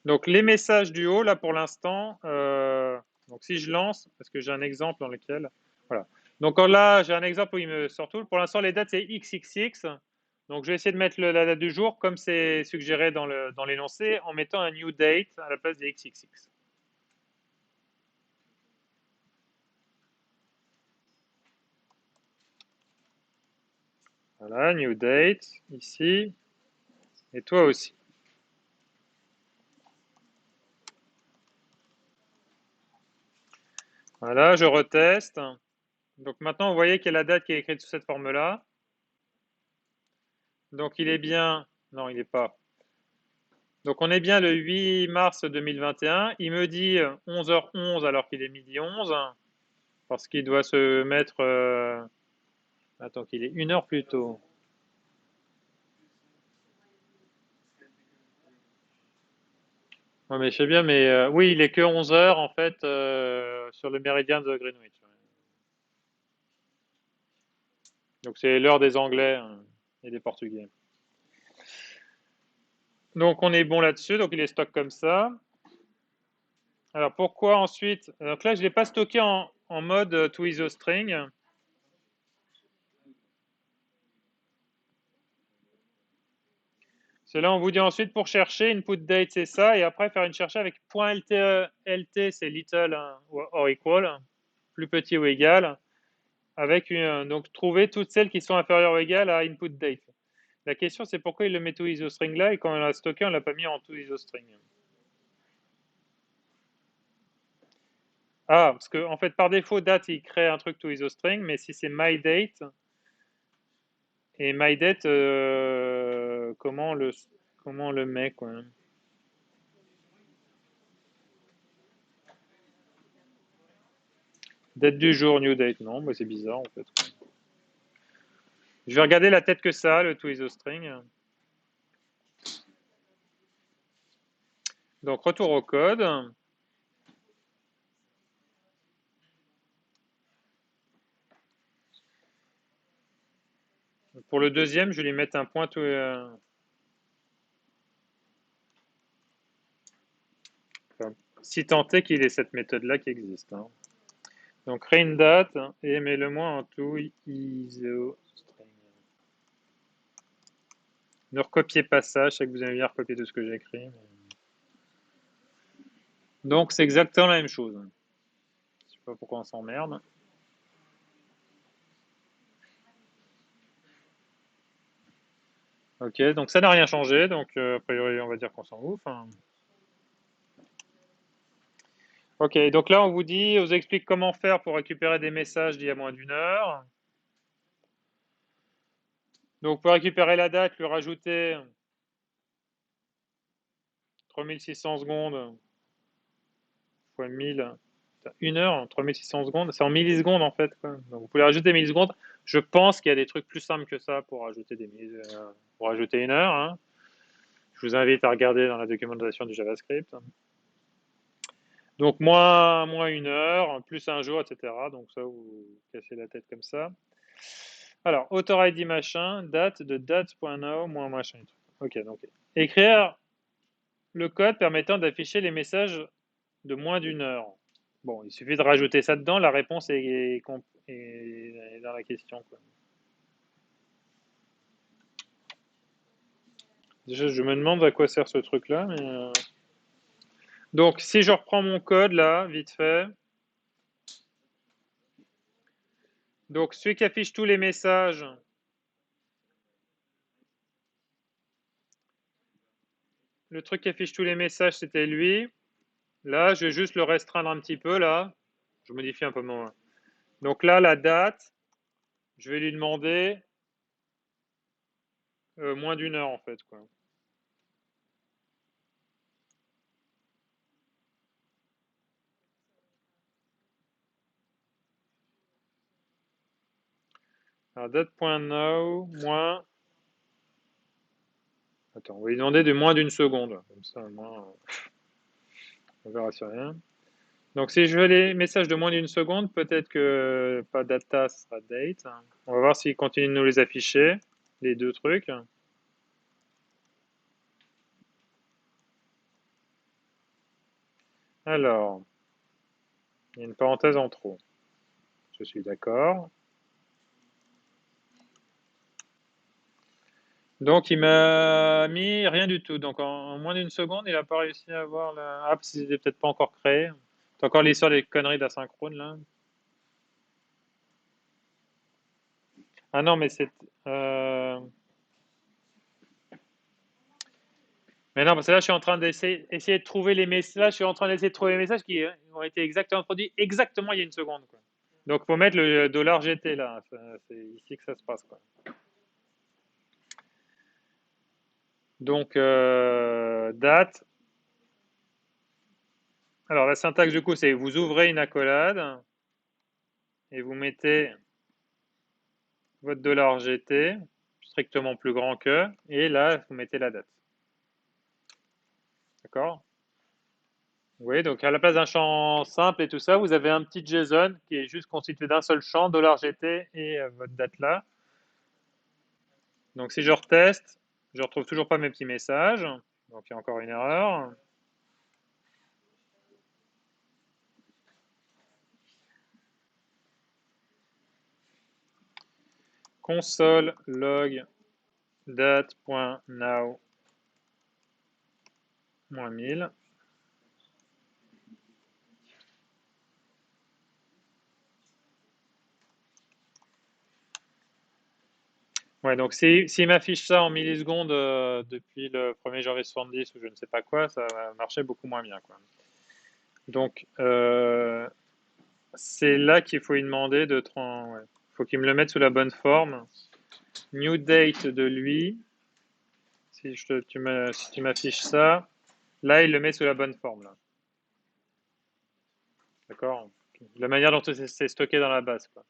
Donc, les messages du haut, là, pour l'instant, donc si je lance, parce que j'ai un exemple dans lequel... Voilà. Donc là, j'ai un exemple où il me sort tout. Pour l'instant, les dates, c'est XXX. Donc, je vais essayer de mettre la date du jour, comme c'est suggéré dans l'énoncé, en mettant un new date à la place des XXX. Voilà, new date, ici, et toi aussi. Voilà, je reteste. Donc maintenant, vous voyez qu'il y a la date qui est écrite sous cette forme-là. Donc il est bien... Non, il n'est pas. Donc on est bien le 8 mars 2021. Il me dit 11h11 alors qu'il est midi 11. Parce qu'il doit se mettre... Attends, qu'il est 1 heure plus tôt. Ouais, mais je sais bien, mais oui, il est que 11h en fait sur le méridien de Greenwich. Donc c'est l'heure des Anglais et des Portugais. Donc on est bon là-dessus, donc il est stock comme ça. Alors pourquoi ensuite? Donc là je ne l'ai pas stocké en mode to isostring. C'est là on vous dit ensuite pour chercher input date c'est ça et après faire une chercher avec .lte, lt c'est little or equal, plus petit ou égal, avec donc trouver toutes celles qui sont inférieures ou égales à input date. La question c'est pourquoi il le met to isostring là et quand on l'a stocké on l'a pas mis en to isostring. Ah, parce que en fait par défaut date il crée un truc to isostring, mais si c'est my_date et my_date comment on le met quoi. Date du jour new date non, bah c'est bizarre en fait. Je vais regarder la tête que ça le to isostring. Donc retour au code. Pour le deuxième, je vais lui mettre un point enfin, si tant est qu'il ait cette méthode-là qui existe. Hein. Donc créer une date et mets-le-moi en to isostring. Ne recopiez pas ça, je sais que vous aimez bien recopier tout ce que j'ai écrit. Donc c'est exactement la même chose. Je sais pas pourquoi on s'emmerde. Ok, donc ça n'a rien changé, donc a priori on va dire qu'on s'en ouf. Hein. Ok, donc là on vous explique comment faire pour récupérer des messages d'il y a moins d'une heure. Donc pour récupérer la date, lui rajouter 3600 secondes fois 1000, une heure, 3600 secondes, c'est en millisecondes en fait. Quoi. Donc vous pouvez rajouter des millisecondes. Je pense qu'il y a des trucs plus simples que ça pour rajouter pour rajouter une heure. Hein. Je vous invite à regarder dans la documentation du JavaScript. Donc moins une heure, plus un jour, etc. Donc ça, vous cassez la tête comme ça. Alors, author ID machin, date de date.now, moins machin. Ok, donc écrire le code permettant d'afficher les messages de moins d'une heure. Bon, il suffit de rajouter ça dedans, la réponse est dans la question. Quoi. Déjà, je me demande à quoi sert ce truc-là. Mais donc, si je reprends mon code là, vite fait. Donc, celui qui affiche tous les messages, le truc qui affiche tous les messages, c'était lui. Là, je vais juste le restreindre un petit peu, là. Je modifie un peu mon... Donc là, la date, je vais lui demander moins d'une heure, en fait. Quoi. Alors, date.now, moins... Attends, on va lui demander de moins d'une seconde. Comme ça, au moins, on verra si rien. Donc, si je veux les messages de moins d'une seconde, peut-être que pas data sera date. On va voir s'il continue de nous les afficher, les deux trucs. Alors, il y a une parenthèse en trop. Je suis d'accord. Donc, il m'a mis rien du tout. Donc, en moins d'une seconde, il n'a pas réussi à avoir la... Ah, parce qu'il n'était peut-être pas encore créé. C'est encore l'histoire des conneries d'asynchrone, là. Ah non, mais c'est... Mais non, parce que là, je suis en train d'essayer de trouver les messages. Je suis en train d'essayer de trouver les messages qui ont été exactement produits exactement il y a une seconde. Quoi. Donc, il faut mettre le $GT, là. C'est ici que ça se passe, quoi. Donc, date. Alors, la syntaxe, du coup, c'est vous ouvrez une accolade et vous mettez votre $GT, strictement plus grand que, et là, vous mettez la date. D'accord? Oui, donc à la place d'un champ simple et tout ça, vous avez un petit JSON qui est juste constitué d'un seul champ, $GT et votre date là. Donc si je reteste, je retrouve toujours pas mes petits messages. Donc il y a encore une erreur. Console log date.now -1000. Ouais, donc s'il m'affiche ça en millisecondes depuis le 1er janvier 70 ou je ne sais pas quoi, ça va marcher beaucoup moins bien, quoi. Donc, c'est là qu'il faut lui demander de... Ouais. Faut qu'il me le mette sous la bonne forme. New date de lui. Si tu m'affiches ça, là, il le met sous la bonne forme, là. D'accord? La manière dont c'est stocké dans la base, quoi.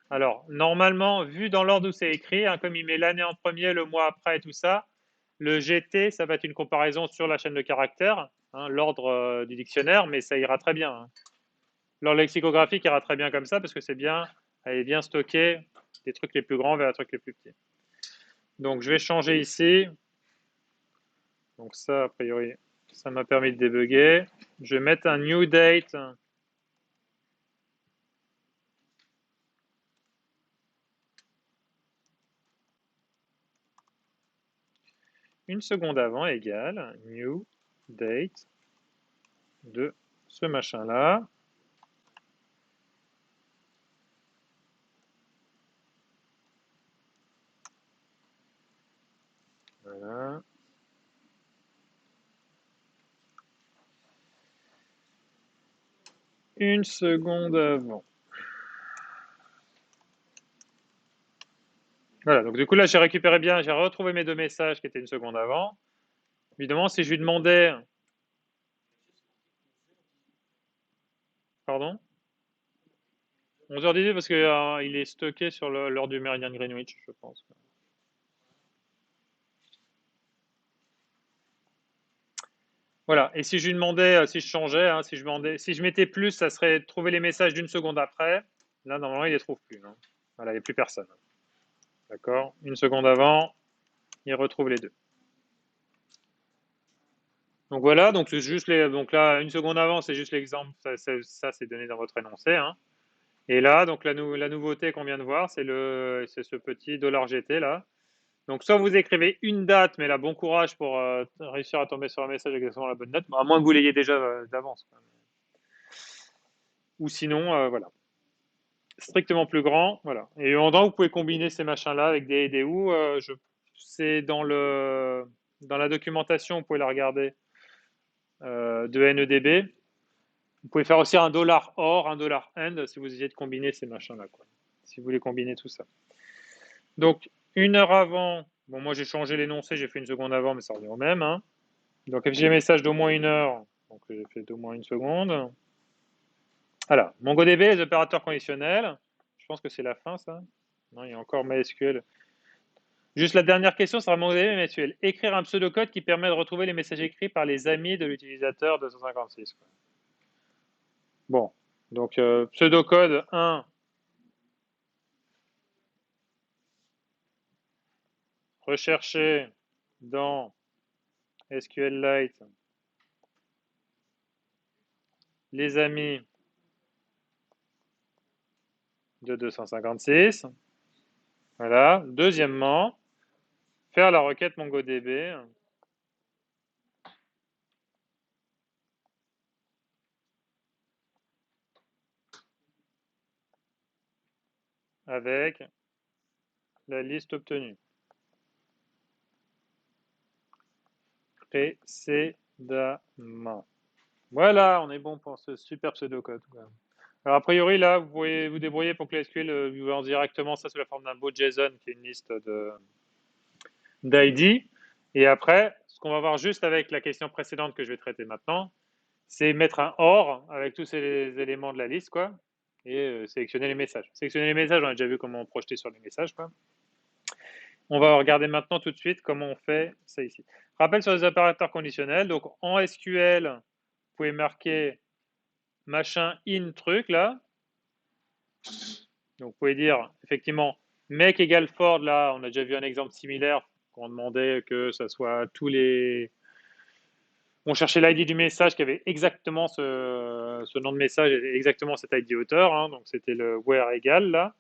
Alors, normalement, vu dans l'ordre où c'est écrit, hein, comme il met l'année en premier, le mois après et tout ça, le GT, ça va être une comparaison sur la chaîne de caractères, hein, l'ordre du dictionnaire, mais ça ira très bien. Hein. L'ordre lexicographique ira très bien comme ça parce que c'est bien, elle est bien stockée des trucs les plus grands vers les trucs les plus petits. Donc, je vais changer ici. Donc ça, a priori, ça m'a permis de débugger. Je vais mettre un new date. Une seconde avant égale new date de ce machin-là. Voilà. Une seconde avant. Voilà, donc du coup là j'ai récupéré bien, j'ai retrouvé mes deux messages qui étaient une seconde avant. Évidemment, si je lui demandais... Pardon 11h18 parce qu'il est stocké sur l'heure du méridien de Greenwich, je pense. Voilà, et si je lui demandais, si je changeais, hein, si je mettais plus, ça serait trouver les messages d'une seconde après. Là, normalement, il ne les trouve plus. Hein. Voilà, il n'y a plus personne. D'accord. Une seconde avant, il retrouve les deux. Donc voilà, donc c'est juste donc là, une seconde avant, c'est juste l'exemple. Ça c'est donné dans votre énoncé. Hein. Et là, donc la nouveauté qu'on vient de voir, c'est ce petit $GT là. Donc soit vous écrivez une date, mais là, bon courage pour réussir à tomber sur un message avec exactement la bonne date, à moins que vous l'ayez déjà d'avance. Ou sinon, voilà. Strictement plus grand, voilà. Et en temps, vous pouvez combiner ces machins-là avec des ou. C'est dans la documentation, vous pouvez la regarder de NEDB. Vous pouvez faire aussi un $OR, un $AND si vous essayez de combiner ces machins-là, quoi. Si vous voulez combiner tout ça. Donc, une heure avant, bon, moi j'ai changé l'énoncé, j'ai fait une seconde avant, mais ça revient au même. Hein. Donc, FG message d'au moins une heure, donc j'ai fait d'au moins une seconde. Alors, MongoDB, les opérateurs conditionnels. Je pense que c'est la fin, ça. Non, il y a encore MySQL. Juste la dernière question sera MongoDB MySQL. Écrire un pseudocode qui permet de retrouver les messages écrits par les amis de l'utilisateur 256. Bon, donc pseudocode 1. Rechercher dans SQLite les amis de 256. Voilà. Deuxièmement, faire la requête MongoDB avec la liste obtenue précédemment. Voilà, on est bon pour ce super pseudocode. Alors, a priori, là, vous pouvez vous débrouiller pour que le SQL vous lance directement ça sous la forme d'un beau JSON qui est une liste d'ID. Et après, ce qu'on va voir juste avec la question précédente que je vais traiter maintenant, c'est mettre un OR avec tous ces éléments de la liste, quoi, et sélectionner les messages. Sélectionner les messages, on a déjà vu comment projeter sur les messages, quoi. On va regarder maintenant tout de suite comment on fait ça ici. Rappel sur les opérateurs conditionnels. Donc, en SQL, vous pouvez marquer machin in truc, là. Donc, vous pouvez dire, effectivement, make égale Ford, là, on a déjà vu un exemple similaire, qu'on demandait que ça soit tous les... On cherchait l'ID du message qui avait exactement ce nom de message et exactement cet ID auteur, hein, donc c'était le where égal, là.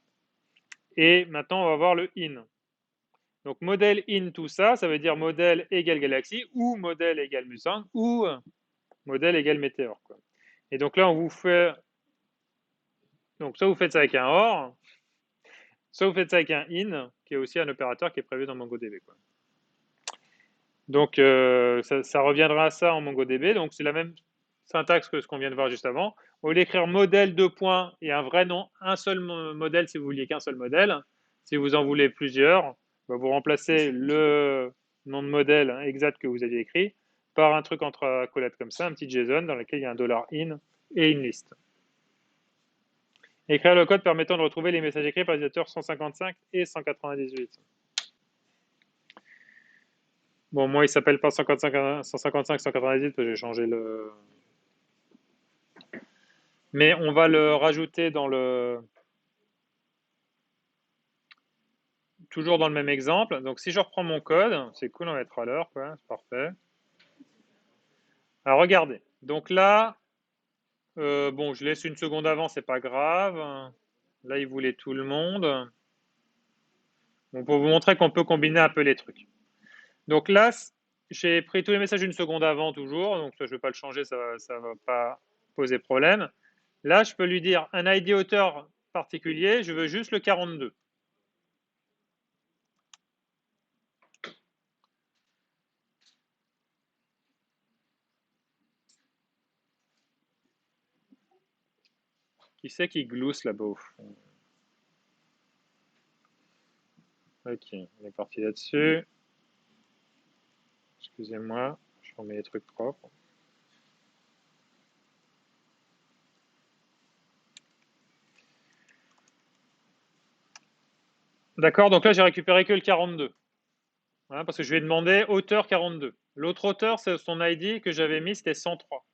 Et maintenant, on va voir le in. Donc, modèle in tout ça, ça veut dire modèle égale galaxie, ou modèle égale Mustang, ou modèle égale météore, quoi. Et donc là, on vous fait... Donc, soit vous faites ça avec un OR, soit vous faites ça avec un in, qui est aussi un opérateur qui est prévu dans MongoDB, quoi. Donc, ça reviendra à ça en MongoDB. Donc, c'est la même syntaxe que ce qu'on vient de voir juste avant. Au lieu d'écrire modèle 2 points et un vrai nom, un seul modèle si vous vouliez qu'un seul modèle. Si vous en voulez plusieurs, bah, vous remplacez le nom de modèle exact que vous aviez écrit par un truc entre accolades comme ça, un petit JSON dans lequel il y a un $in et une liste. Écrire le code permettant de retrouver les messages écrits par les utilisateurs 155 et 198. Bon, moi, il s'appelle pas 155, 198 parce que j'ai changé le... Mais on va le rajouter dans le... Toujours dans le même exemple. Donc, si je reprends mon code, c'est cool, on va être à l'heure, quoi. C'est parfait. Alors, regardez. Donc là, bon, je laisse une seconde avant, c'est pas grave. Là, il voulait tout le monde. Bon, pour vous montrer qu'on peut combiner un peu les trucs. Donc là, j'ai pris tous les messages une seconde avant, toujours. Donc, ça, je ne vais pas le changer, ça ne va pas poser problème. Là, je peux lui dire un ID auteur particulier, je veux juste le 42. Qui c'est qui glousse là-bas au fond? Ok, on est parti là-dessus. Excusez-moi, je remets les trucs propres. D'accord, donc là j'ai récupéré que le 42. Voilà, parce que je lui ai demandé auteur 42. L'autre auteur, c'est son ID que j'avais mis, c'était 103.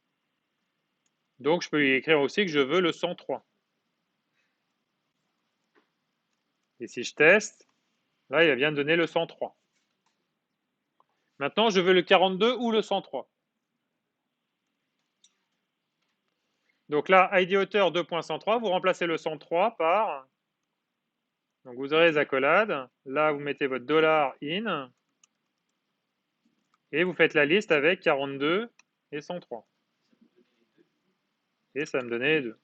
Donc je peux lui écrire aussi que je veux le 103. Et si je teste, là il vient de donner le 103. Maintenant, je veux le 42 ou le 103. Donc là, ID auteur 2.103, vous remplacez le 103 par... Donc vous aurez les accolades. Là, vous mettez votre $in. Et vous faites la liste avec 42 et 103. Et ça va me donner les deux.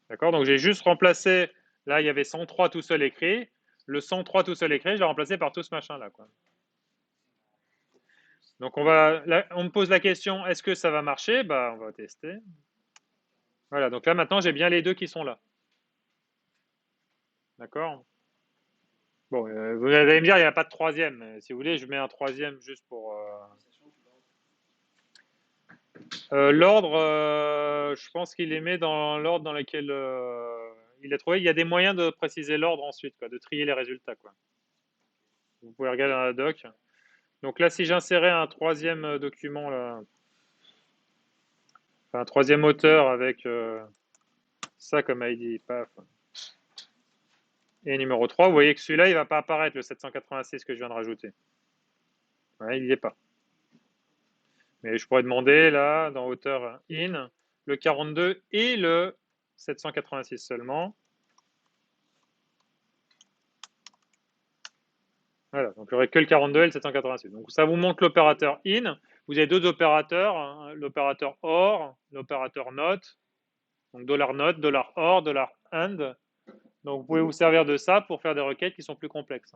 D'accord? Donc j'ai juste remplacé... Là, il y avait 103 tout seul écrit. Le 103 tout seul écrit, je l'ai remplacé par tout ce machin-là, quoi. Donc on me pose la question, est-ce que ça va marcher? Bah, on va tester. Voilà, donc là maintenant j'ai bien les deux qui sont là. D'accord? Bon, vous allez me dire, il n'y a pas de troisième. Si vous voulez, je mets un troisième juste pour... l'ordre, je pense qu'il les met dans l'ordre dans lequel il a trouvé. Il y a des moyens de préciser l'ordre ensuite, quoi, de trier les résultats, quoi. Vous pouvez regarder dans la doc. Donc là, si j'insérais un troisième document, là, enfin, un troisième auteur avec ça comme ID, paf, et numéro 3, vous voyez que celui-là, il ne va pas apparaître, le 786 que je viens de rajouter. Ouais, il n'y est pas. Mais je pourrais demander, là, dans auteur in, le 42 et le 786 seulement. Voilà, donc il n'y aurait que le 42 et le 786. Donc ça vous montre l'opérateur in. Vous avez deux opérateurs, hein, l'opérateur OR, l'opérateur NOT. Donc $NOT, $OR, $AND. Donc vous pouvez vous servir de ça pour faire des requêtes qui sont plus complexes.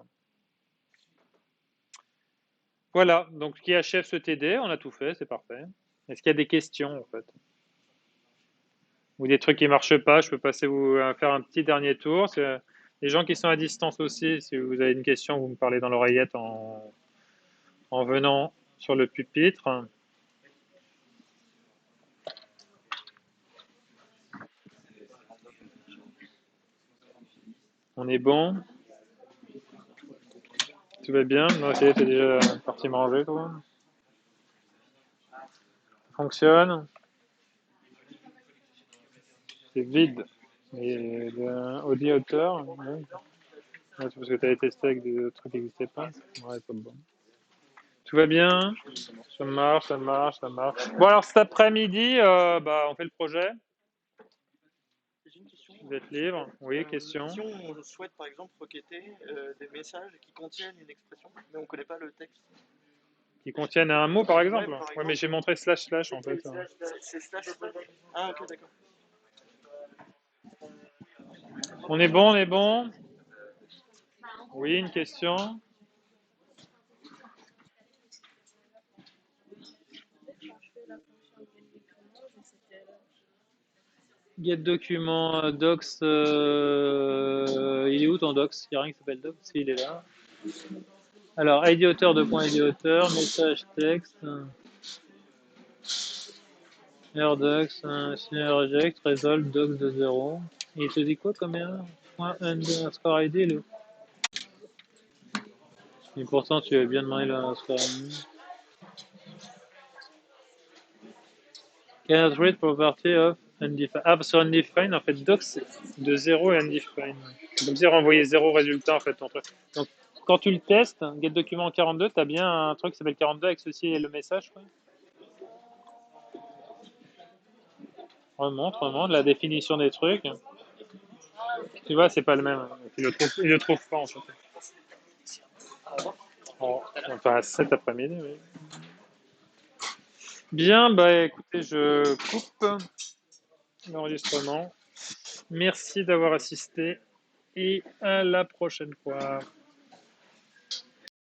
Voilà, donc qui achève ce TD, on a tout fait, c'est parfait. Est-ce qu'il y a des questions en fait? Ou des trucs qui ne marchent pas, je peux passer vous faire un petit dernier tour. Les gens qui sont à distance aussi, si vous avez une question, vous me parlez dans l'oreillette en venant sur le pupitre. On est bon? Tout va bien? Non, ok, t'es déjà parti manger, toi? Ça fonctionne? C'est vide. Et Audi Auteur, ouais. Ouais, c'est parce que tu avais testé avec des trucs qui n'existaient pas. Ouais, c'est bon. Tout va bien? Ça marche, ça marche, ça marche. Bon, alors cet après-midi, bah, on fait le projet. J'ai une question. Vous êtes libre? Oui, question. Si on souhaite par exemple requêter des messages qui contiennent une expression, mais on ne connaît pas le texte. Qui contiennent un mot, par exemple? Ouais, par Ouais, mais exemple. j'ai montré slash slash en fait. C'est slash. Ah, ok, d'accord. On est bon, on est bon? Oui, une question? Get document, docs, il est où ton docs? Il n'y a rien qui s'appelle docs, si, il est là. Alors, ID auteur, ID auteur, message texte, error docs, signer reject, resolve, docs de 0. Et il te dit quoi comme erreur? Point underscore ID, là. Et pourtant, tu as bien demandé le underscore ID. Cannot read property of undefined. Ah, parce que undefined, en fait, docs, c'est de 0 et undefined. Donc, dire renvoyer 0 résultat, en fait, ton truc. Donc, quand tu le testes, get document 42, tu as bien un truc qui s'appelle 42 avec ceci et le message, quoi. Remonte, la définition des trucs. Tu vois, c'est pas le même. Il le trouve pas, en fait. Oh, enfin, cet après-midi, oui. Bien, bah écoutez, je coupe l'enregistrement. Merci d'avoir assisté et à la prochaine fois.